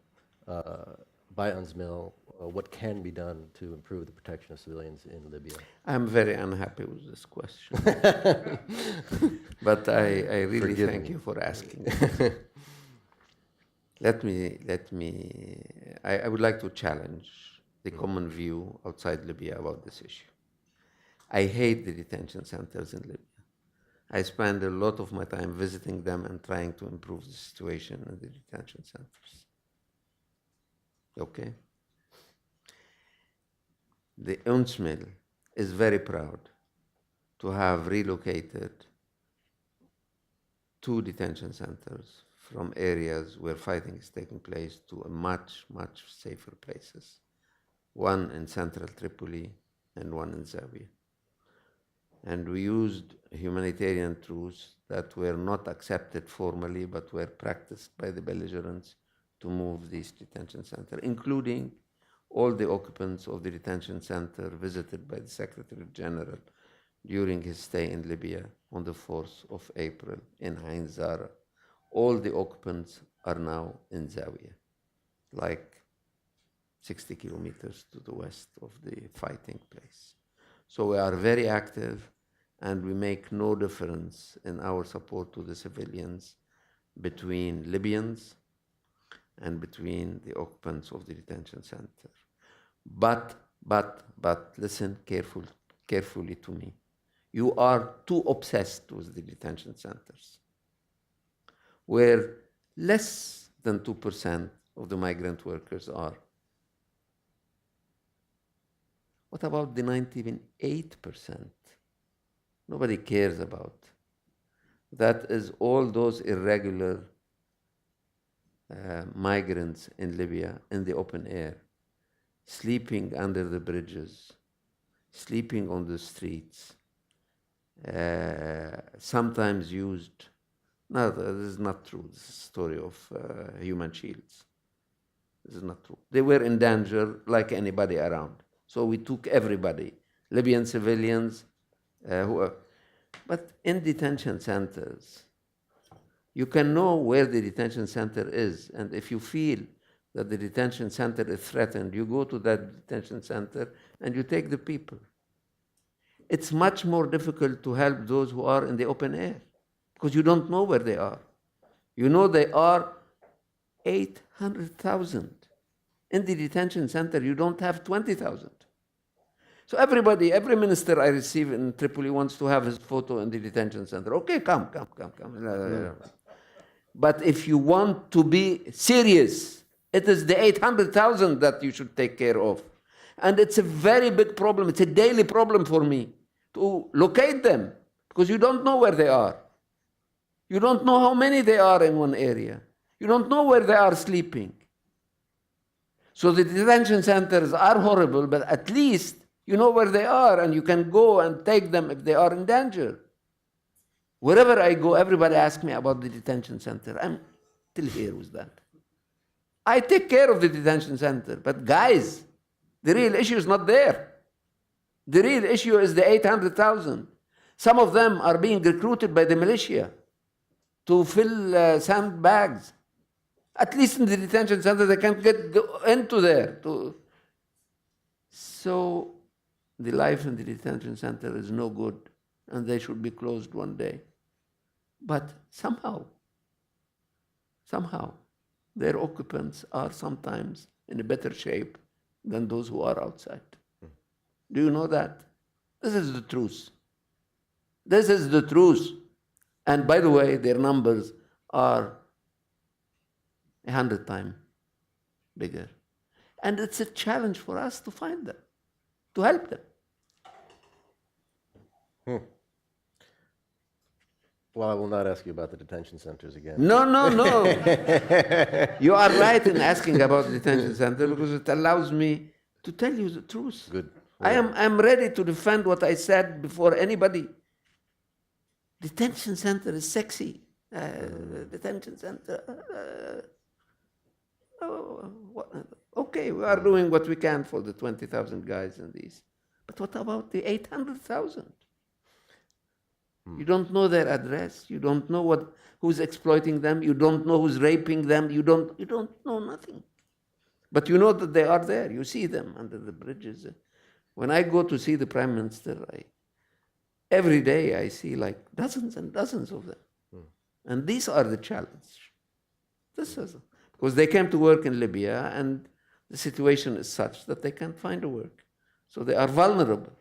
A: by UNSMIL? What can be done to improve the protection of civilians in Libya?
B: I'm very unhappy with this question. But I really thank you for asking. I would like to challenge the common view outside Libya about this issue. I hate the detention centers in Libya. I spend a lot of my time visiting them and trying to improve the situation in the detention centers. Okay? The UNSMIL is very proud to have relocated 2 detention centers from areas where fighting is taking place to a much, much safer places. One in central Tripoli and one in Zawiya. And we used humanitarian truths that were not accepted formally but were practiced by the belligerents to move these detention centers, including all the occupants of the detention center visited by the Secretary General during his stay in Libya on the 4th of April in Ain Zara. All the occupants are now in Zawiya, like 60 kilometers to the west of the fighting place. So we are very active, and we make no difference in our support to the civilians between Libyans and between the occupants of the detention center. But listen carefully to me. You are too obsessed with the detention centers, where less than 2% of the migrant workers are. What about the 98%? Nobody cares about. That is all those irregular migrants in Libya in the open air, sleeping under the bridges, sleeping on the streets, sometimes used. No, this is not true. This is a story of human shields. This is not true. They were in danger like anybody around. So we took everybody, Libyan civilians, but in detention centers, you can know where the detention center is, and if you feel that the detention center is threatened, you go to that detention center and you take the people. It's much more difficult to help those who are in the open air, because you don't know where they are. You know they are 800,000. In the detention center, you don't have 20,000. So every minister I receive in Tripoli wants to have his photo in the detention center. Okay, come. But if you want to be serious, it is the 800,000 that you should take care of. And it's a very big problem. It's a daily problem for me to locate them, because you don't know where they are. You don't know how many they are in one area. You don't know where they are sleeping. So the detention centers are horrible, but at least you know where they are, and you can go and take them if they are in danger. Wherever I go, everybody asks me about the detention center. I'm still here with that. I take care of the detention center, but guys, the real issue is not there. The real issue is the 800,000. Some of them are being recruited by the militia to fill sandbags. At least in the detention center, they can't go into there. So the life in the detention center is no good, and they should be closed one day. But somehow, their occupants are sometimes in a better shape than those who are outside. Do you know that? This is the truth. This is the truth. And by the way, their numbers are 100 times bigger. And it's a challenge for us to find them, to help them.
A: Well, I will not ask you about the detention centers again.
B: No. You are right in asking about the detention center because it allows me to tell you the truth.
A: Good.
B: I'm ready to defend what I said before anybody. Detention center is sexy. Detention center. Okay, we are doing what we can for the 20,000 guys in these. But what about the 800,000? You don't know their address. You don't know who's exploiting them. You don't know who's raping them. You don't know nothing. But you know that they are there. You see them under the bridges. When I go to see the Prime Minister, every day I see like dozens and dozens of them. And these are the challenge. Because they came to work in Libya and the situation is such that they can't find a work. So they are vulnerable.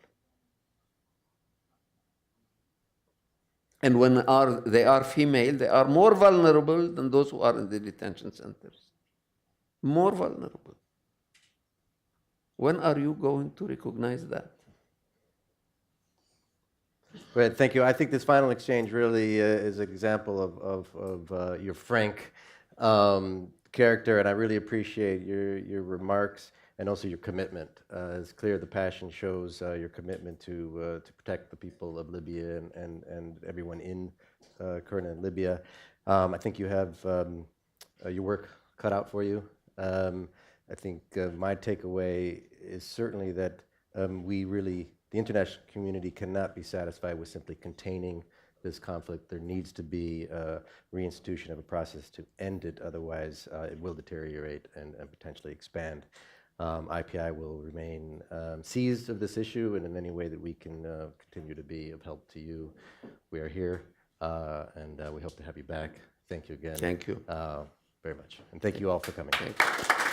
B: And when they are female, they are more vulnerable than those who are in the detention centers. More vulnerable. When are you going to recognize that?
A: Great, thank you. I think this final exchange really is an example of your frank character, and I really appreciate your remarks and also your commitment. It's clear the passion shows your commitment to protect the people of Libya and everyone in current Libya. I think you have your work cut out for you. I think my takeaway is certainly that the international community cannot be satisfied with simply containing this conflict. There needs to be a reinstitution of a process to end it, otherwise it will deteriorate and potentially expand. IPI will remain seized of this issue, and in any way that we can continue to be of help to you, we are here, and we hope to have you back. Thank you again.
B: Thank you.
A: Very much. And thank you all for coming.
B: Thank you.